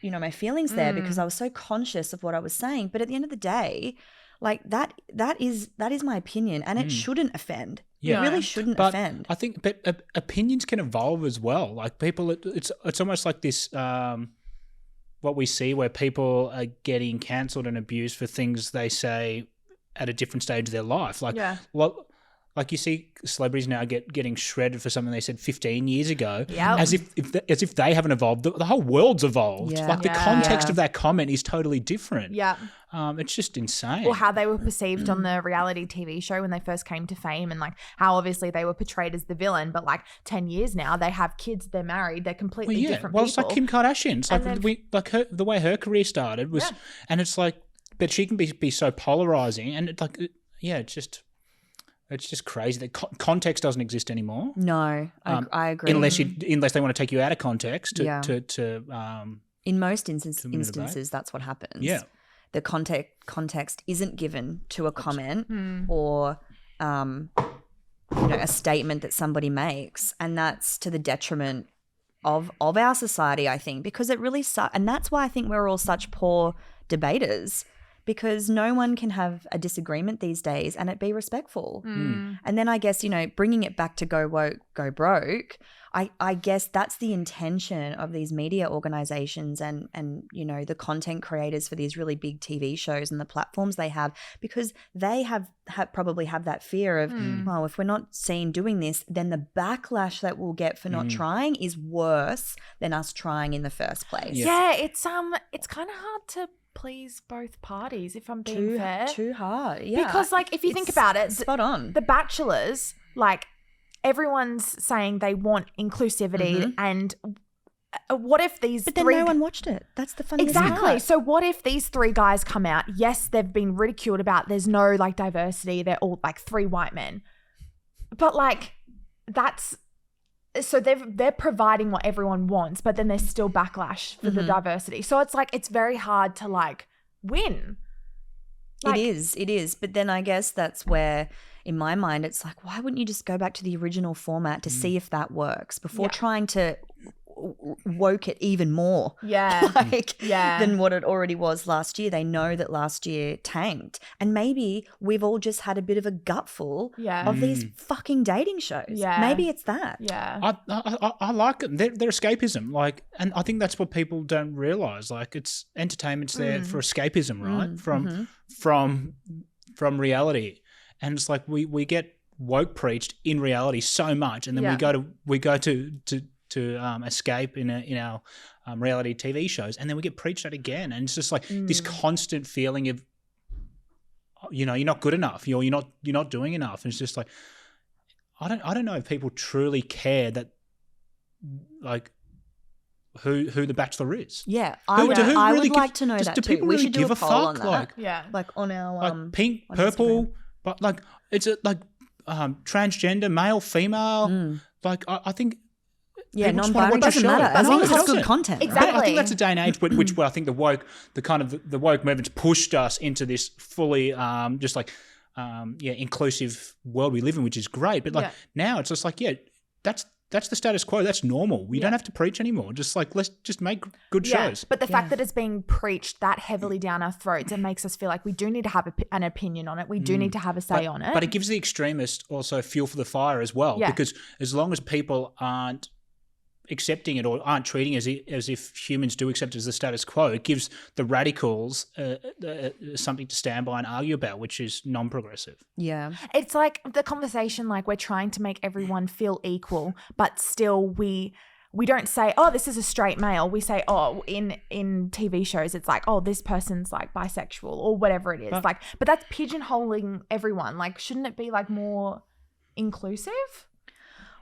Speaker 3: my feelings there because I was so conscious of what I was saying. But at the end of the day, like that is my opinion and it shouldn't offend.
Speaker 4: Yeah.
Speaker 3: It really shouldn't
Speaker 4: But
Speaker 3: offend.
Speaker 4: I think opinions can evolve as well. Like people, it's almost like this, what we see where people are getting cancelled and abused for things they say at a different stage of their life. Like, like you see celebrities now getting shredded for something they said 15 years ago, as if they haven't evolved. The whole world's evolved.
Speaker 3: Yeah.
Speaker 4: Like the context of that comment is totally different.
Speaker 1: Yeah.
Speaker 4: It's just insane.
Speaker 1: Or how they were perceived on the reality TV show when they first came to fame and like how obviously they were portrayed as the villain, but like 10 years now they have kids, they're married, they're completely different people.
Speaker 4: It's like Kim Kardashian. It's like the way her career started was, and it's like, but she can be so polarizing and it's like, it's just crazy that context doesn't exist anymore.
Speaker 3: No, I agree.
Speaker 4: Unless they want to take you out of context
Speaker 3: in most instances, that's what happens.
Speaker 4: Yeah.
Speaker 3: The context isn't given to a comment or a statement that somebody makes, and that's to the detriment of our society, I think, because it really sucks. And that's why I think we're all such poor debaters, because no one can have a disagreement these days and it be respectful. And then I guess, bringing it back to go woke, go broke, I guess that's the intention of these media organizations and you know, the content creators for these really big TV shows and the platforms they have, because they probably have that fear of, well, if we're not seen doing this, then the backlash that we'll get for not trying is worse than us trying in the first place.
Speaker 1: Yeah, it's kind of hard to please both parties, if I'm being fair.
Speaker 3: Too hard, yeah.
Speaker 1: Because, like, if you think about it,
Speaker 3: spot on.
Speaker 1: The Bachelors, like, everyone's saying they want inclusivity, and what if these
Speaker 3: But then no one watched it. That's the funniest
Speaker 1: Exactly.
Speaker 3: part.
Speaker 1: So what if these 3 guys come out? Yes, they've been ridiculed about there's no, like, diversity. They're all, like, 3 white men. But, like, so they're providing what everyone wants, but then there's still backlash for the diversity. So it's like, it's very hard to, like, win. Like,
Speaker 3: it is. But then I guess that's where, in my mind, it's like, why wouldn't you just go back to the original format to see if that works before trying to woke it even more than what it already was last year? They know that last year tanked, and maybe we've all just had a bit of a gutful of these fucking dating shows. Maybe it's that.
Speaker 4: I like it. They're escapism, like, and I think that's what people don't realize. Like, it's entertainment's there for escapism, right? From reality, and it's like we get woke preached in reality so much, and then we go to escape in our reality TV shows, and then we get preached at again, and it's just like this constant feeling of, you know, you're not good enough, you're not doing enough, and it's just like, I don't know if people truly care that, like, who the Bachelor is.
Speaker 3: Yeah, I would like to know that
Speaker 4: do
Speaker 3: too.
Speaker 4: People
Speaker 3: we
Speaker 4: really
Speaker 3: should do
Speaker 4: give
Speaker 3: a poll on that.
Speaker 4: Like
Speaker 3: on our
Speaker 4: like pink, purple,
Speaker 3: Instagram.
Speaker 4: but like it's like transgender, male, female. Like I think.
Speaker 3: Yeah,
Speaker 4: people just wanna
Speaker 3: non-binary
Speaker 4: watch a
Speaker 3: doesn't
Speaker 4: show.
Speaker 3: matter as
Speaker 4: No,
Speaker 3: long
Speaker 4: it
Speaker 3: as it's
Speaker 4: doesn't.
Speaker 3: good content.
Speaker 1: Exactly.
Speaker 4: I think that's a day and age which I think the woke movement's pushed us into this fully inclusive world we live in, which is great. But like now it's just like, that's the status quo. That's normal. We don't have to preach anymore. Just like, let's just make good shows.
Speaker 1: But the fact that it's being preached that heavily down our throats, it makes us feel like we do need to have an opinion on it. We do need to have a say on it.
Speaker 4: But it gives the extremists also fuel for the fire as well.
Speaker 1: Yeah.
Speaker 4: Because as long as people aren't accepting it or aren't treating it as if humans do accept it as the status quo, it gives the radicals something to stand by and argue about, which is non-progressive. Yeah.
Speaker 1: It's like the conversation, like, we're trying to make everyone feel equal, but still we don't say, oh, this is a straight male. We say, oh, in TV shows, it's like, oh, this person's like bisexual or whatever it is. But that's pigeonholing everyone. Like, shouldn't it be like more inclusive?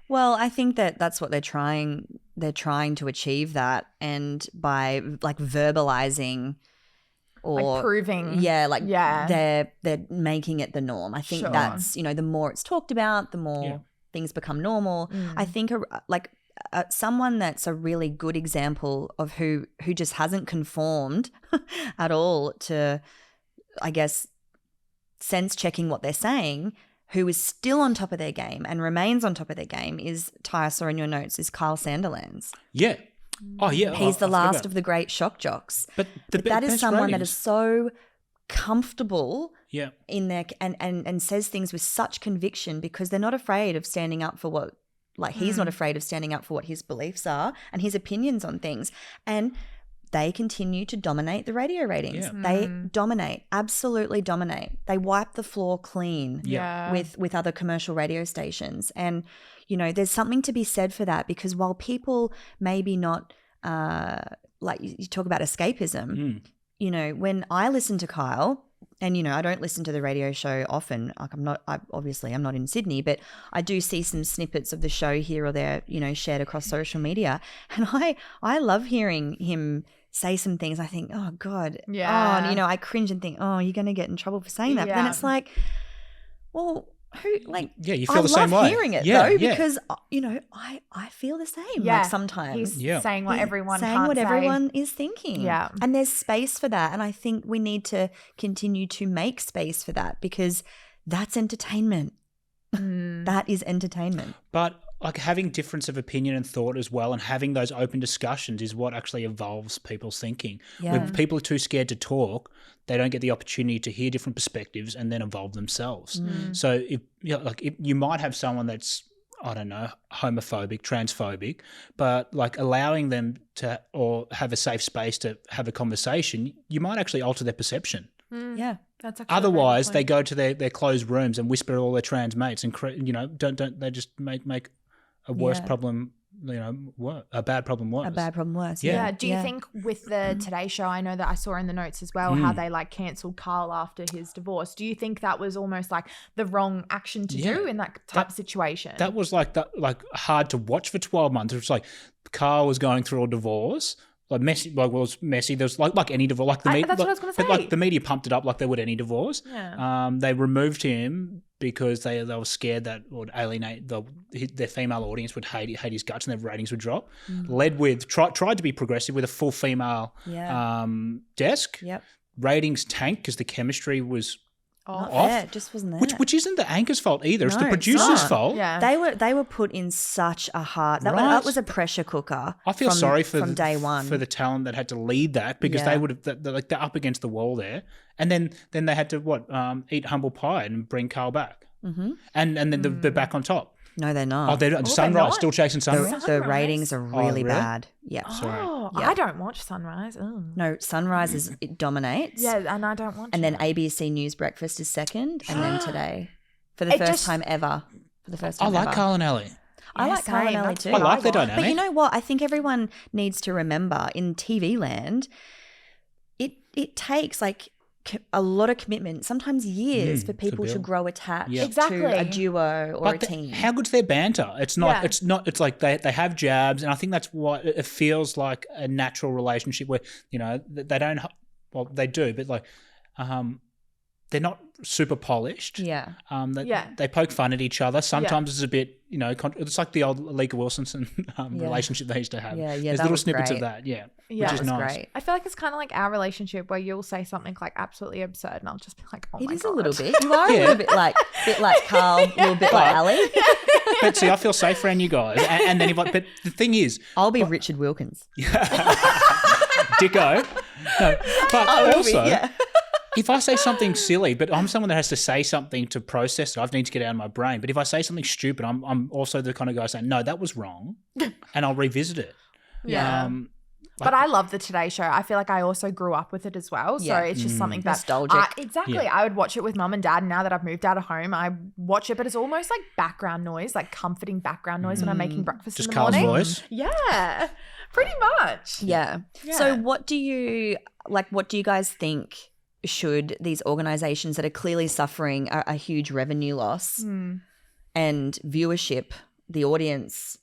Speaker 3: Well, I think that's what they're trying to achieve that, and by like verbalizing or
Speaker 1: like proving.
Speaker 3: They're making it the norm. I think that's, you know, the more it's talked about, the more things become normal. I think someone that's a really good example of who just hasn't conformed at all to, I guess, sense checking what they're saying, who is still on top of their game and remains on top of their game, is, Ty, I saw in your notes, is Kyle Sandilands.
Speaker 4: Yeah. Oh, yeah.
Speaker 3: He's the last of the great shock jocks. But that is someone that is so comfortable in their and says things with such conviction, because they're not afraid of standing up for what, like, he's not afraid of standing up for what his beliefs are and his opinions on things. And they continue to dominate the radio ratings. They dominate, absolutely dominate. They wipe the floor clean with other commercial radio stations. And, you know, there's something to be said for that, because while people maybe not, like you talk about escapism, you know, when I listen to Kyle, and, you know, I don't listen to the radio show often. Like, I'm not in Sydney, but I do see some snippets of the show here or there, you know, shared across social media. And I love hearing him say some things. I think, oh God. Yeah. Oh, and, you know, I cringe and think, oh, you're going to get in trouble for saying that. But then it's like, well, who, like,
Speaker 4: you feel the same way.
Speaker 3: I love hearing it though, because, you know, I feel the same.
Speaker 1: Yeah.
Speaker 3: Like, sometimes.
Speaker 1: He's saying what everyone
Speaker 3: saying
Speaker 1: can't
Speaker 3: what
Speaker 1: say.
Speaker 3: Everyone is thinking.
Speaker 1: Yeah.
Speaker 3: And there's space for that. And I think we need to continue to make space for that, because that's entertainment. That is entertainment.
Speaker 4: But like, having difference of opinion and thought as well, and having those open discussions is what actually evolves people's thinking. When people are too scared to talk, they don't get the opportunity to hear different perspectives and then evolve themselves. So if you might have someone that's I don't know, homophobic, transphobic, but like allowing them to or have a safe space to have a conversation, you might actually alter their perception.
Speaker 3: Yeah.
Speaker 1: That's actually
Speaker 4: Otherwise, they go to their closed rooms and whisper all their trans mates and, don't they just make a worse problem, a bad problem worse.
Speaker 3: A bad problem worse.
Speaker 1: Yeah. Do you think with the Today Show, I know that I saw in the notes as well how they like cancelled Carl after his divorce. Do you think that was almost like the wrong action to do in that type of situation?
Speaker 4: That was like hard to watch for 12 months. It was like Carl was going through a divorce. Like messy, like well, it was messy. There was like any divorce, like the media.
Speaker 1: That's what I was going to say.
Speaker 4: But like the media pumped it up like they would any divorce.
Speaker 1: Yeah.
Speaker 4: They removed him because they were scared that would alienate their female audience, would hate his guts, and their ratings would drop. Led with tried to be progressive with a full female desk.
Speaker 3: Yep.
Speaker 4: Ratings tanked because the chemistry was
Speaker 3: Not
Speaker 4: off.
Speaker 3: there. It just wasn't there.
Speaker 4: Which isn't the anchor's fault either. It's
Speaker 3: No,
Speaker 4: the
Speaker 3: it's
Speaker 4: producer's
Speaker 3: not.
Speaker 4: fault.
Speaker 1: Yeah.
Speaker 3: They were put in such a hard. That
Speaker 4: Right.
Speaker 3: was a pressure cooker.
Speaker 4: I feel sorry
Speaker 3: from day one
Speaker 4: for the talent that had to lead that because they would have they're up against the wall there, and then they had to eat humble pie and bring Carl back, and then they're back on top.
Speaker 3: No, they're not.
Speaker 4: Oh, they're Sunrise,
Speaker 1: not.
Speaker 4: still chasing Sunrise.
Speaker 3: The ratings are really
Speaker 4: really?
Speaker 3: bad. Yeah.
Speaker 4: Sorry.
Speaker 1: Oh,
Speaker 3: Yeah.
Speaker 1: I don't watch Sunrise. Oh.
Speaker 3: No, Sunrise it dominates.
Speaker 1: Yeah, and I don't watch
Speaker 3: And then
Speaker 1: it.
Speaker 3: ABC News Breakfast is second, and then Today for the
Speaker 1: It
Speaker 3: first
Speaker 1: just-
Speaker 3: time ever. For the first
Speaker 4: I
Speaker 3: time
Speaker 4: like
Speaker 3: ever.
Speaker 4: Carl and Ellie.
Speaker 3: I like Carl and
Speaker 1: same.
Speaker 3: Ellie
Speaker 1: That's
Speaker 3: too.
Speaker 1: what
Speaker 4: I like their
Speaker 1: want.
Speaker 4: dynamic.
Speaker 3: But you know what? I think everyone needs to remember in TV land, it takes like a lot of commitment, sometimes years, for people to
Speaker 4: build.
Speaker 3: grow attached
Speaker 4: Yeah.
Speaker 1: Exactly.
Speaker 3: to a duo or a team.
Speaker 4: How good's their banter? It's not.
Speaker 1: Yeah.
Speaker 4: It's not. It's like they have jabs, and I think that's what it feels like a natural relationship where they don't. Well, they do, but like, they're not super polished.
Speaker 3: Yeah.
Speaker 4: They poke fun at each other. Sometimes it's a bit, it's like the old Alika Wilson relationship they used to have.
Speaker 3: Yeah,
Speaker 4: There's
Speaker 3: that
Speaker 4: little
Speaker 3: was
Speaker 4: snippets
Speaker 3: great.
Speaker 4: of that,
Speaker 1: Yeah.
Speaker 4: which
Speaker 1: That
Speaker 4: is
Speaker 3: was
Speaker 4: nice.
Speaker 3: great.
Speaker 1: I feel like it's kind of like our relationship where you'll say something like absolutely absurd and I'll just be like, oh
Speaker 3: It
Speaker 1: my
Speaker 3: is
Speaker 1: God.
Speaker 3: a little bit. You are a little bit like Carl, a little bit like Ali.
Speaker 4: But see, I feel safe around you guys. And then but the thing is,
Speaker 3: I'll be Richard Wilkins.
Speaker 4: Dicko. No, but also,
Speaker 3: yeah.
Speaker 4: if I say something silly, but I'm someone that has to say something to process it, I need to get it out of my brain. But if I say something stupid, I'm also the kind of guy saying, no, that was wrong, and I'll revisit it.
Speaker 1: Yeah. But I love the Today Show. I feel like I also grew up with it as well. So
Speaker 3: Yeah.
Speaker 1: it's just something that
Speaker 3: Nostalgic.
Speaker 1: exactly.
Speaker 4: Yeah.
Speaker 1: I would watch it with mum and dad. And now that I've moved out of home, I watch it, but it's almost like background noise, like comforting background noise when I'm making breakfast
Speaker 4: Just
Speaker 1: in the
Speaker 4: Carl's
Speaker 1: morning.
Speaker 4: voice.
Speaker 1: Yeah, pretty much.
Speaker 3: Yeah.
Speaker 1: Yeah.
Speaker 3: So what do you guys think should these organizations that are clearly suffering a huge revenue loss and viewership, the audience,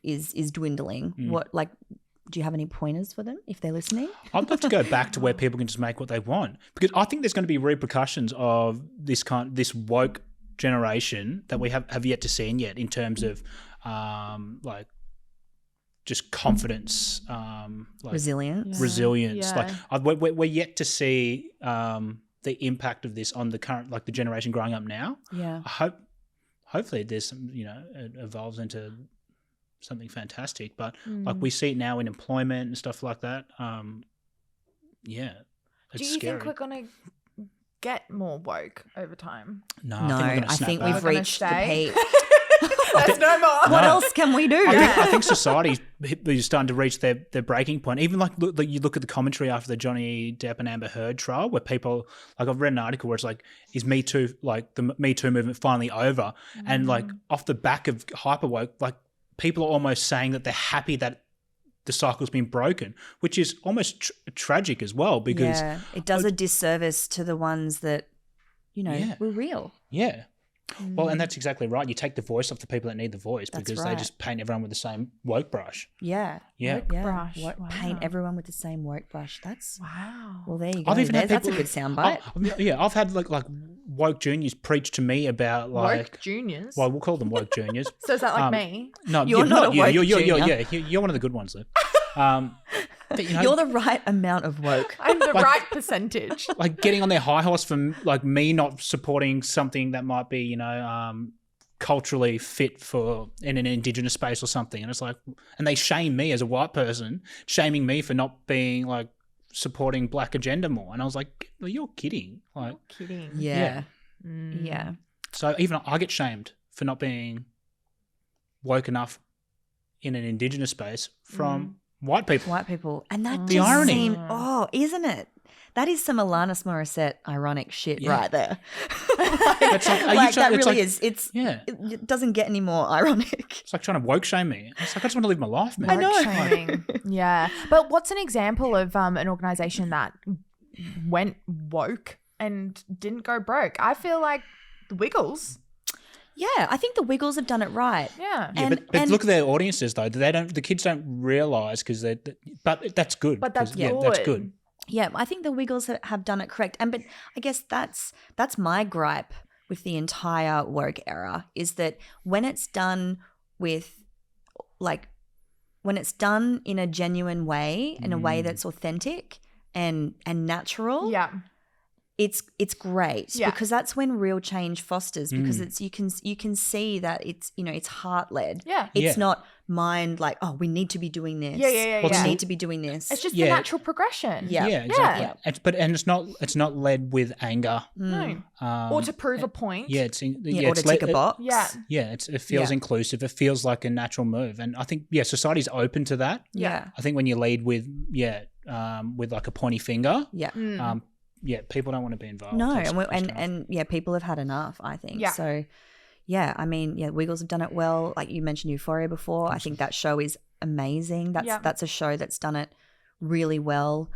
Speaker 3: is dwindling? What do you have any pointers for them if they're listening?
Speaker 4: I'd love to go back to where people can just make what they want, because I think there's going to be repercussions of this woke generation that we have yet to see yet in terms of just confidence,
Speaker 3: Resilience.
Speaker 4: resilience.
Speaker 1: Yeah.
Speaker 4: We're yet to see the impact of this on the current, like the generation growing up now.
Speaker 3: Yeah.
Speaker 4: Hopefully there's some, it evolves into something fantastic, but like we see it now in employment and stuff like that. It's
Speaker 1: Do you
Speaker 4: scary.
Speaker 1: think we're going to get more woke over time?
Speaker 4: No,
Speaker 3: No,
Speaker 4: I think we're going to
Speaker 3: I
Speaker 4: snap
Speaker 3: think
Speaker 4: back.
Speaker 3: we've
Speaker 1: We're gonna
Speaker 3: reached the
Speaker 1: stay?
Speaker 3: peak.
Speaker 1: There's no more.
Speaker 3: What else can we do?
Speaker 4: I think society's starting to reach their breaking point. Even you look at the commentary after the Johnny Depp and Amber Heard trial, where people, like, I've read an article where it's like, is Me Too, like the Me Too movement finally over? And like off the back of hyper woke, like people are almost saying that they're happy that the cycle's been broken, which is almost tragic as well, because
Speaker 3: it does a disservice to the ones that were real.
Speaker 4: yeah. Well, and that's exactly right. You take the voice off the people that need the voice,
Speaker 3: That's
Speaker 4: because
Speaker 3: right.
Speaker 4: they just paint everyone with the same woke brush.
Speaker 3: Yeah.
Speaker 4: Yeah.
Speaker 3: Yeah.
Speaker 1: brush.
Speaker 3: Paint
Speaker 1: Wow.
Speaker 3: everyone with the same woke brush. That's
Speaker 1: Wow.
Speaker 3: well. There you go.
Speaker 4: I've even had
Speaker 3: That's a
Speaker 4: people-
Speaker 3: good soundbite.
Speaker 4: I've had like woke juniors preach to me about like
Speaker 1: Woke juniors.
Speaker 4: well, we'll call them woke juniors.
Speaker 1: So is that like me?
Speaker 4: No,
Speaker 3: You're not a
Speaker 4: you.
Speaker 3: woke
Speaker 4: You're
Speaker 3: junior.
Speaker 4: you're one of the good ones, though. But,
Speaker 3: You're the right amount of woke.
Speaker 1: I'm the right percentage.
Speaker 4: like getting on their high horse for like me not supporting something that might be culturally fit for in an indigenous space or something, and it's like, and they shame me as a white person, shaming me for not being like supporting black agenda more, and I was like, well, you're kidding, like.
Speaker 1: Kidding.
Speaker 3: Yeah.
Speaker 1: Mm.
Speaker 3: Yeah.
Speaker 4: So even I get shamed for not being woke enough in an Indigenous space from white people.
Speaker 3: White people. And that
Speaker 4: The
Speaker 3: just
Speaker 4: irony.
Speaker 3: seemed, isn't it? That is some Alanis Morissette ironic shit right there.
Speaker 4: It's like, are you
Speaker 3: Like,
Speaker 4: trying-
Speaker 3: that
Speaker 4: it's
Speaker 3: really
Speaker 4: like-
Speaker 3: is.
Speaker 4: Yeah.
Speaker 3: It doesn't get any more ironic.
Speaker 4: It's like trying to woke shame me. It's like, I just want to live my life, man.
Speaker 3: I know.
Speaker 1: Shaming. Yeah. But what's an example of an organization that went woke and didn't go broke? I feel like the Wiggles.
Speaker 3: Yeah, I think the Wiggles have done it right.
Speaker 1: Yeah.
Speaker 4: Yeah, but look at their audiences though. The kids don't realize because but that's good.
Speaker 1: But that's
Speaker 4: 'cause, yeah, that's good.
Speaker 3: Yeah, I think the Wiggles have done it correct. But I guess that's my gripe with the entire woke era is that when it's done with when it's done in a genuine way, in a way that's authentic and natural,
Speaker 1: Yeah.
Speaker 3: it's great
Speaker 1: Yeah.
Speaker 3: because that's when real change fosters because it's you can see that it's heart led.
Speaker 1: Yeah.
Speaker 3: It's
Speaker 4: Yeah.
Speaker 3: not mind like, oh, we need to be doing this.
Speaker 1: Yeah.
Speaker 3: We
Speaker 1: Yeah.
Speaker 3: need to be doing this.
Speaker 1: It's just
Speaker 4: Yeah.
Speaker 1: the natural progression.
Speaker 3: Yeah.
Speaker 4: Yeah, exactly.
Speaker 1: Yeah.
Speaker 4: It's not led with anger.
Speaker 1: No. or to prove a point.
Speaker 4: Yeah,
Speaker 3: or
Speaker 4: it's
Speaker 3: to tick a box.
Speaker 1: Yeah.
Speaker 4: it feels
Speaker 3: Yeah.
Speaker 4: inclusive. It feels like a natural move, and I think society's open to that.
Speaker 3: Yeah.
Speaker 4: I think when you lead with like a pointy finger,
Speaker 3: Yeah.
Speaker 4: people don't want to be involved.
Speaker 3: No,
Speaker 4: That's frustrating.
Speaker 3: and people have had enough, I think.
Speaker 1: Yeah.
Speaker 3: So, yeah, I mean, Wiggles have done it well. Like you mentioned Euphoria before. I think that show is amazing. That's a show that's done it really well.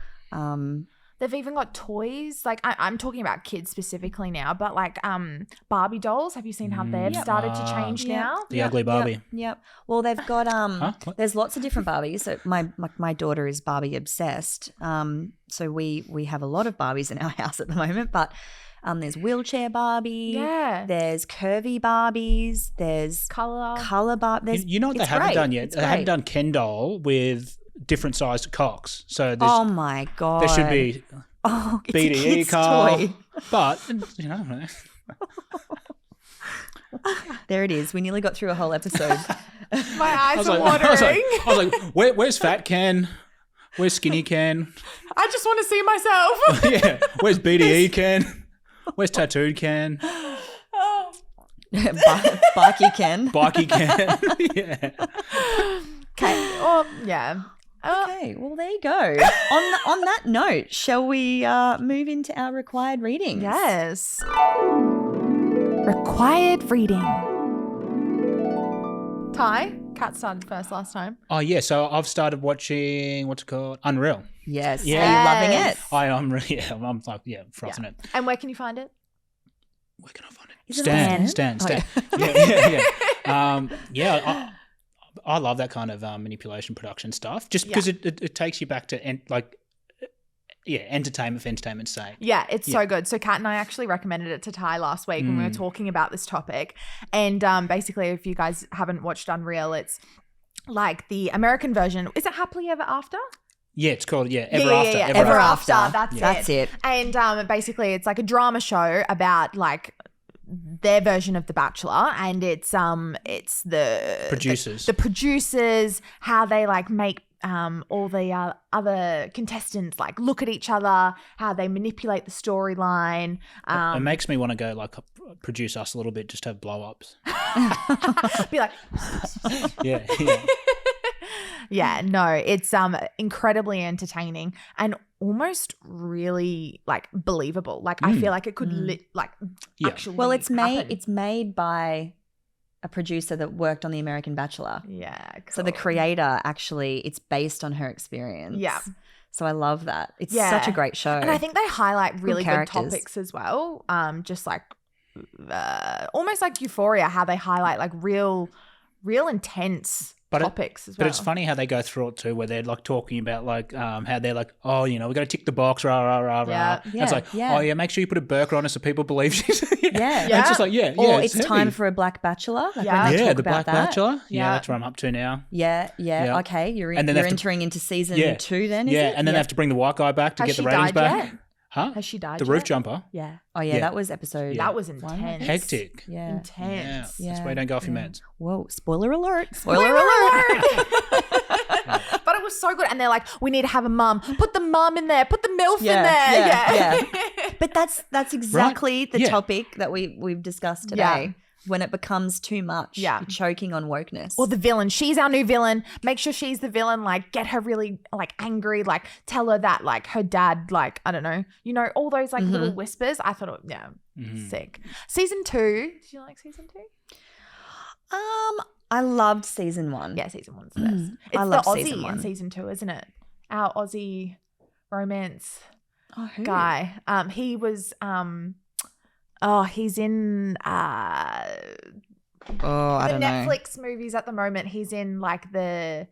Speaker 1: They've even got toys. Like I'm talking about kids specifically now, but like Barbie dolls. Have you seen how they've started to change now?
Speaker 4: The ugly Barbie.
Speaker 3: Yep. Well, they've got
Speaker 4: What?
Speaker 3: there's lots of different Barbies. So my daughter is Barbie obsessed. So we have a lot of Barbies in our house at the moment, but there's wheelchair Barbie.
Speaker 1: Yeah.
Speaker 3: There's curvy Barbies. There's color Barbie.
Speaker 4: You know what they haven't done yet? They haven't done Ken doll with different sized cocks. So there's,
Speaker 3: Oh my god!
Speaker 4: there should be
Speaker 3: it's a
Speaker 4: BDE
Speaker 3: kid's
Speaker 4: car,
Speaker 3: toy.
Speaker 4: but I don't know.
Speaker 3: There it is. We nearly got through a whole episode.
Speaker 1: My eyes are
Speaker 4: I
Speaker 1: watering.
Speaker 4: was like, where's Fat Ken? Where's Skinny Ken?
Speaker 1: I just want to see myself.
Speaker 4: Yeah, where's BDE Ken? Where's Tattooed Ken?
Speaker 3: Bikey Ken.
Speaker 4: Bikey Ken? Yeah.
Speaker 1: Okay. Well, yeah.
Speaker 3: Okay, well there you go. On that note, shall we move into our required readings?
Speaker 1: Yes. Required reading. Ty, Katz started first last time.
Speaker 4: Oh yeah, so I've started watching what's it called? Unreal.
Speaker 3: Yes.
Speaker 4: Yeah.
Speaker 3: Are you loving it?
Speaker 4: I'm really I'm like frothing it.
Speaker 1: And where can you find it?
Speaker 4: Where can I find it?
Speaker 3: Is it on
Speaker 4: Stan.
Speaker 3: Oh,
Speaker 4: Yeah. I love that kind of manipulation production stuff, just because it takes you back to entertainment for entertainment's sake.
Speaker 1: Yeah, it's so good. So Kat and I actually recommended it to Ty last week when we were talking about this topic. And basically, if you guys haven't watched Unreal, it's like the American version. Is it Happily Ever After?
Speaker 4: Yeah, it's called Ever
Speaker 1: Yeah.
Speaker 4: After.
Speaker 1: Ever After.
Speaker 3: That's it.
Speaker 1: And basically, it's like a drama show about like their version of The Bachelor, and it's the
Speaker 4: Producers.
Speaker 1: the producers, how they like make all the other contestants like look at each other, how they manipulate the storyline.
Speaker 4: It makes me want to go like produce us a little bit, just have blow ups.
Speaker 1: Be like,
Speaker 4: Yeah.
Speaker 1: yeah, no, it's incredibly entertaining and almost really like believable. Like I feel like it could actually.
Speaker 3: Well, it's
Speaker 1: happen.
Speaker 3: made by a producer that worked on The American Bachelor.
Speaker 1: Yeah.
Speaker 3: So the
Speaker 1: cool.
Speaker 3: creator actually, it's based on her experience.
Speaker 1: Yeah.
Speaker 3: So I love that. It's
Speaker 1: Yeah.
Speaker 3: such a great show.
Speaker 1: And I think they highlight really good
Speaker 3: characters.
Speaker 1: topics as well. Just like almost like Euphoria, how they highlight like real intense topics as well.
Speaker 4: But it's funny how they go through it too, where they're like talking about like how they're like, oh, we got to tick the box, rah rah rah rah.
Speaker 1: Yeah.
Speaker 4: And it's like, oh yeah, make sure you put a burqa on it so people believe she's.
Speaker 3: Yeah.
Speaker 4: And it's just like
Speaker 3: Or it's
Speaker 4: heavy.
Speaker 3: time for a black bachelor. Like
Speaker 1: Yeah.
Speaker 3: when they
Speaker 4: Yeah,
Speaker 3: talk
Speaker 4: the
Speaker 3: about
Speaker 4: Black
Speaker 3: that.
Speaker 4: Bachelor. Yeah,
Speaker 1: Yeah.
Speaker 4: that's where I'm up to now.
Speaker 3: Yeah.
Speaker 4: Yeah.
Speaker 3: Okay, you're
Speaker 4: And then they have to-
Speaker 3: entering into season 2 then, is
Speaker 4: Yeah,
Speaker 3: it?
Speaker 4: and then they have to bring the white guy back to
Speaker 1: Has
Speaker 4: get the
Speaker 1: she
Speaker 4: ratings
Speaker 1: died
Speaker 4: back.
Speaker 1: yet?
Speaker 4: Huh?
Speaker 1: Has she died
Speaker 4: The roof
Speaker 1: yet?
Speaker 4: jumper.
Speaker 1: Yeah.
Speaker 3: Oh yeah,
Speaker 4: Yeah.
Speaker 3: that was episode
Speaker 1: That was
Speaker 3: one.
Speaker 1: intense.
Speaker 4: Hectic.
Speaker 3: Yeah.
Speaker 4: Yeah,
Speaker 1: Intense.
Speaker 4: that's why you don't go off your meds.
Speaker 3: Whoa, spoiler alert.
Speaker 1: Spoiler alert. But it was so good. And they're like, we need to have a mum. Put the mum in there. Put the MILF in there.
Speaker 3: Yeah. But that's exactly the
Speaker 4: Yeah.
Speaker 3: topic that we've discussed today. when it becomes too much.
Speaker 1: Yeah.
Speaker 3: You're choking on wokeness.
Speaker 1: Or the villain. She's our new villain. Make sure she's the villain. Like, get her really, like, angry. Like, tell her that, like, her dad, like, I don't know. You know, all those, like, little whispers. I thought, sick. Season 2. Did you like season 2?
Speaker 3: I loved season 1.
Speaker 1: Yeah, season 1's the best. It's
Speaker 3: I
Speaker 1: the
Speaker 3: love
Speaker 1: Aussie
Speaker 3: season 1.
Speaker 1: in season 2, isn't it? Our Aussie romance
Speaker 3: Who?
Speaker 1: guy. He was, he's in
Speaker 3: I
Speaker 1: the
Speaker 3: don't know.
Speaker 1: Netflix movies at the moment. He's in like the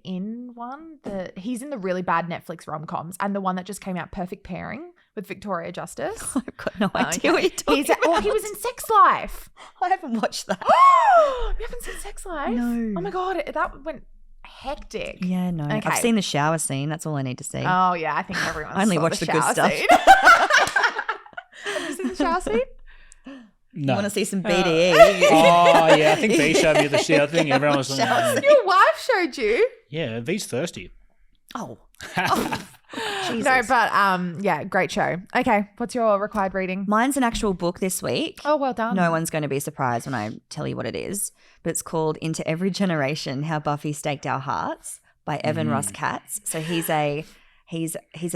Speaker 1: In one. He's in the really bad Netflix rom-coms and the one that just came out, Perfect Pairing with Victoria Justice.
Speaker 3: I've got no idea what you're talking about.
Speaker 1: He was in Sex Life.
Speaker 3: I haven't watched that.
Speaker 1: You haven't seen Sex Life?
Speaker 3: No.
Speaker 1: Oh my God, that went hectic.
Speaker 3: Yeah, no.
Speaker 1: Okay.
Speaker 3: I've seen the shower scene. That's all I need to see.
Speaker 1: Oh yeah, I think everyone.
Speaker 3: I only
Speaker 1: saw
Speaker 3: watch the good
Speaker 1: shower
Speaker 3: stuff.
Speaker 1: scene. Have you seen the shower scene?
Speaker 3: You
Speaker 4: No.
Speaker 3: want to see some BDE?
Speaker 4: Oh, yeah. I think V showed me the shit. I think everyone was like,
Speaker 1: Your wife showed you.
Speaker 4: yeah, V's thirsty.
Speaker 3: Oh.
Speaker 1: No, but yeah, great show. Okay, what's your required reading?
Speaker 3: Mine's an actual book this week.
Speaker 1: Oh, well done.
Speaker 3: No one's going to be surprised when I tell you what it is, but it's called Into Every Generation: How Buffy Staked Our Hearts by Evan Ross Katz. So he's a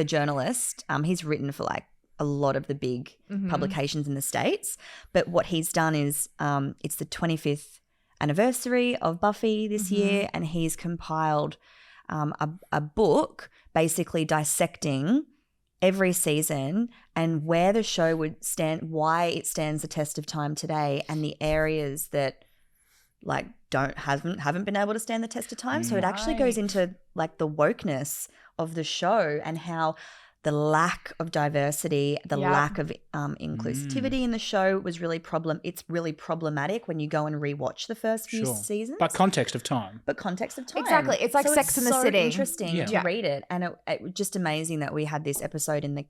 Speaker 3: journalist. He's written for like a lot of the big publications in the States, but what he's done is it's the 25th anniversary of Buffy this year, and he's compiled a book basically dissecting every season and where the show would stand, why it stands the test of time today, and the areas that like haven't been able to stand the test of time. So it actually goes into like the wokeness of the show and how the lack of diversity, the lack of inclusivity in the show was really it's really problematic when you go and rewatch the first few seasons.
Speaker 4: But context of time.
Speaker 1: Exactly. It's like Sex in the City.
Speaker 3: Interesting to read it, and it was just amazing that we had this episode in the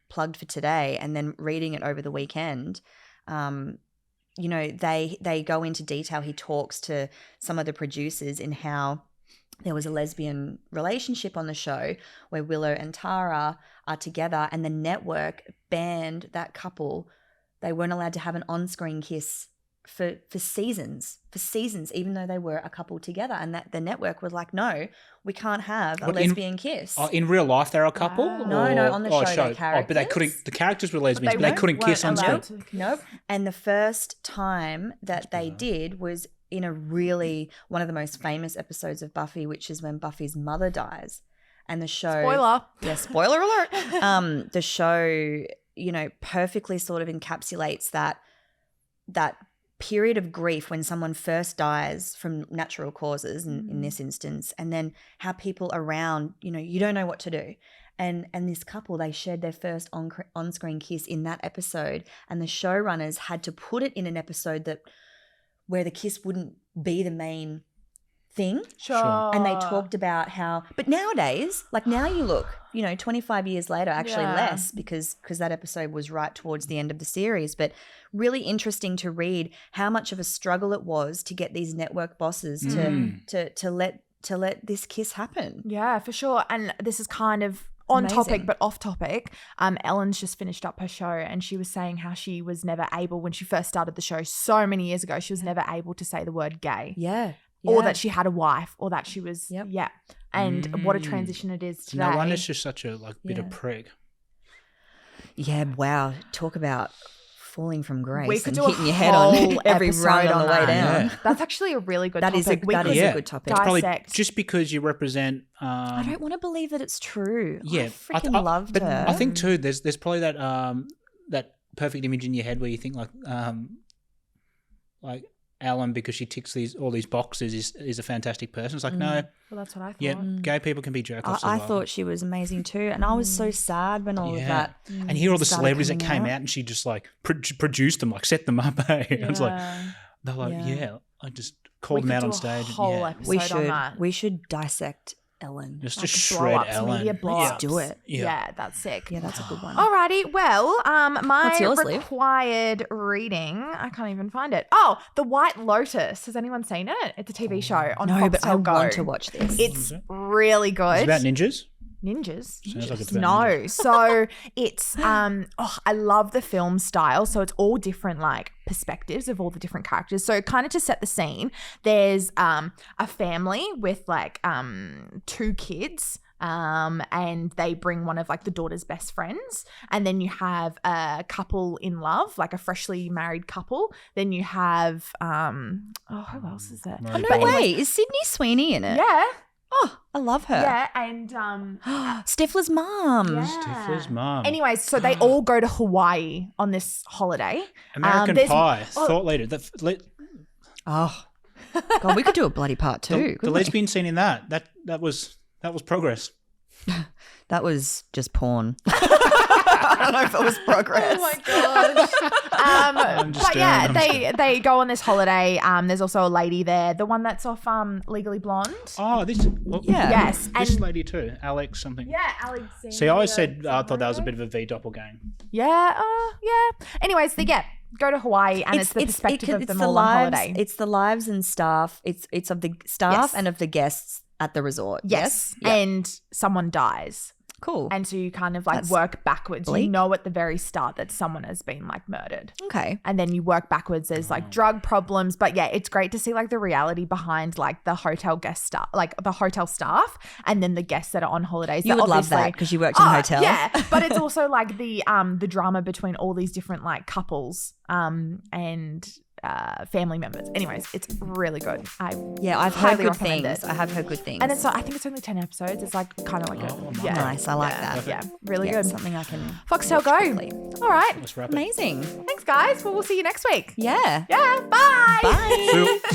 Speaker 3: plugged for today, and then reading it over the weekend. They go into detail. He talks to some of the producers in how there was a lesbian relationship on the show where Willow and Tara are together, and the network banned that couple. They weren't allowed to have an on-screen kiss for seasons, even though they were a couple together. And that the network was like, no, we can't have a lesbian kiss.
Speaker 4: In real life, they're a couple?
Speaker 1: Wow.
Speaker 3: No, on the show, they're characters.
Speaker 4: But they couldn't. The characters were lesbians, but they couldn't kiss on screen.
Speaker 3: Nope. And the first time that they did was in one of the most famous episodes of Buffy, which is when Buffy's mother dies. And the show...
Speaker 1: Spoiler.
Speaker 3: Yeah, spoiler alert. The show, perfectly sort of encapsulates that period of grief when someone first dies from natural causes, in this instance, and then how people around, you don't know what to do. And this couple, they shared their first on-screen kiss in that episode, and the showrunners had to put it in an episode where the kiss wouldn't be the main thing.
Speaker 1: Sure.
Speaker 3: And they talked about how, but nowadays, like now you look, 25 years later, actually less because that episode was right towards the end of the series, but really interesting to read how much of a struggle it was to get these network bosses to let this kiss happen.
Speaker 1: Yeah, for sure. And this is kind of on topic but off topic. Ellen's just finished up her show, and she was saying how she was never able, when she first started the show so many years ago, she was never able to say the word gay.
Speaker 3: Yeah.
Speaker 1: Or that she had a wife, or that she was and what a transition it is today.
Speaker 4: No wonder she's such a bit of prig.
Speaker 3: Yeah, wow. Talk about falling from grace
Speaker 1: We could
Speaker 3: and
Speaker 1: do
Speaker 3: hitting your head on every rung on the way down.
Speaker 4: Yeah.
Speaker 1: That's actually a really good
Speaker 3: That
Speaker 1: topic.
Speaker 3: is a good topic.
Speaker 4: Probably
Speaker 1: Dissect.
Speaker 4: just because you represent.
Speaker 3: I don't want to believe that it's true.
Speaker 4: Yeah,
Speaker 3: I freaking loved
Speaker 4: but
Speaker 3: her.
Speaker 4: I think too, there's probably that perfect image in your head where you think like Ellen, because she ticks all these boxes, is a fantastic person. It's like no.
Speaker 1: Well, that's what I thought.
Speaker 4: Yeah, gay people can be jerk-offs as
Speaker 3: I
Speaker 4: well.
Speaker 3: thought she was amazing too, and I was so sad when all of that.
Speaker 4: And hear all the
Speaker 3: started
Speaker 4: celebrities that
Speaker 3: coming
Speaker 4: came out, and she just produced them, set them up. Hey,
Speaker 1: Yeah.
Speaker 4: it's like they're like, I just called them out on stage.
Speaker 1: Whole episode on that.
Speaker 3: We should dissect Ellen.
Speaker 4: Just
Speaker 1: Like
Speaker 4: shred
Speaker 1: blow-ups,
Speaker 4: Ellen.
Speaker 1: media blow-ups.
Speaker 3: Let's do it.
Speaker 1: Yeah, that's sick.
Speaker 3: Yeah, that's a good one.
Speaker 1: Alrighty, well, my
Speaker 3: What's yours, Liv?
Speaker 1: required reading, I can't even find it. Oh, The White Lotus. Has anyone seen it? It's a TV show on
Speaker 3: No,
Speaker 1: Foxtel
Speaker 3: but I
Speaker 1: Go.
Speaker 3: want to watch this.
Speaker 1: It's really good.
Speaker 4: It's about ninjas.
Speaker 1: Ninjas?
Speaker 4: Sounds like it's about
Speaker 1: No. So it's I love the film style. So it's all different like perspectives of all the different characters. So kind of to set the scene, there's a family with like 2 kids. And they bring one of like the daughter's best friends, and then you have a couple in love, like a freshly married couple. Then you have who else is there?
Speaker 3: Oh, no way. Is Sydney Sweeney in it?
Speaker 1: Yeah.
Speaker 3: Oh, I love her.
Speaker 1: Yeah, and
Speaker 3: Stifler's mum.
Speaker 1: yeah.
Speaker 4: Stifler's mum.
Speaker 1: Anyways, so they all go to Hawaii on this holiday.
Speaker 4: American
Speaker 1: there's-
Speaker 4: Pie, thought leader.
Speaker 3: Oh, God, we could do a bloody part 2.
Speaker 4: The
Speaker 3: couldn't we?
Speaker 4: lesbian scene in that was progress.
Speaker 3: That was just porn. I don't know if it was progress.
Speaker 1: Oh my gosh. But yeah, they go on this holiday. There's also a lady there, the one that's off Legally Blonde.
Speaker 4: Oh,
Speaker 3: Yeah.
Speaker 1: Yes,
Speaker 4: This
Speaker 1: and
Speaker 4: lady too, Alex something.
Speaker 1: yeah, Alexander.
Speaker 4: See, I said I thought that was a bit of a V doppelgang.
Speaker 1: Yeah, yeah. Anyways, they go to Hawaii, and it's the perspective of them all on holiday.
Speaker 3: It's the lives and staff. It's of the staff
Speaker 1: Yes.
Speaker 3: and of the guests at the resort.
Speaker 1: Yes,
Speaker 3: Yeah.
Speaker 1: and someone dies.
Speaker 3: Cool.
Speaker 1: And so you kind of like
Speaker 3: That's
Speaker 1: work backwards.
Speaker 3: bleak.
Speaker 1: You know at the very start that someone has been like murdered.
Speaker 3: Okay.
Speaker 1: And then you work backwards. There's like drug problems. But yeah, it's great to see like the reality behind like the hotel guest staff, like the hotel staff, and then the guests that are on holidays.
Speaker 3: You
Speaker 1: that
Speaker 3: would love that
Speaker 1: obviously-
Speaker 3: because you worked in hotels.
Speaker 1: Yeah, but it's also like the drama between all these different like couples and family members. Anyways, it's really good.
Speaker 3: I've heard
Speaker 1: highly
Speaker 3: good
Speaker 1: recommend
Speaker 3: things.
Speaker 1: it.
Speaker 3: I have heard good things.
Speaker 1: And it's I think it's only 10 episodes. It's like kind of like
Speaker 3: nice. I like that.
Speaker 1: Yeah, really
Speaker 3: Yeah,
Speaker 1: good.
Speaker 3: something I can.
Speaker 1: Foxtel, go.
Speaker 3: quickly.
Speaker 1: All right.
Speaker 4: Let's wrap it.
Speaker 3: Amazing.
Speaker 1: Thanks, guys. Well, we'll see you next week.
Speaker 3: Yeah.
Speaker 1: Yeah. Bye.
Speaker 3: Bye.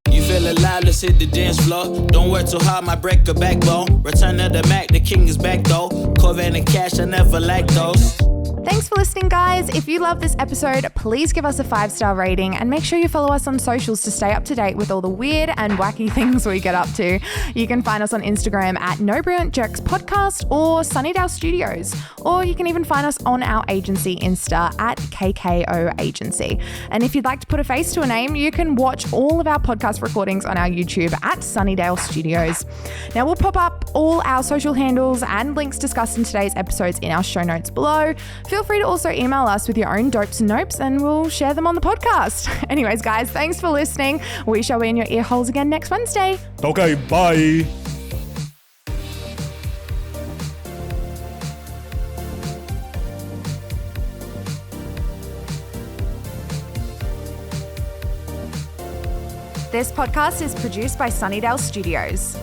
Speaker 2: You feel alive, let's hit the dance floor. Don't work too hard, might break a backbone. Return of the Mac, the king is back though. Corvette and cash, I never like those.
Speaker 1: Thanks for listening, guys. If you love this episode, please give us a 5-star rating and make sure you follow us on socials to stay up to date with all the weird and wacky things we get up to. You can find us on Instagram at No Brilliant Jerks Podcast or Sunnydale Studios, or you can even find us on our agency Insta at KKW Agency. And if you'd like to put a face to a name, you can watch all of our podcast recordings on our YouTube at Sunnydale Studios. Now, we'll pop up all our social handles and links discussed in today's episodes in our show notes below. Feel free to also email us with your own dopes and nopes and we'll share them on the podcast. Anyways, guys, thanks for listening. We shall be in your ear holes again next Wednesday.
Speaker 4: Okay, bye.
Speaker 1: This podcast is produced by Sunnydale Studios.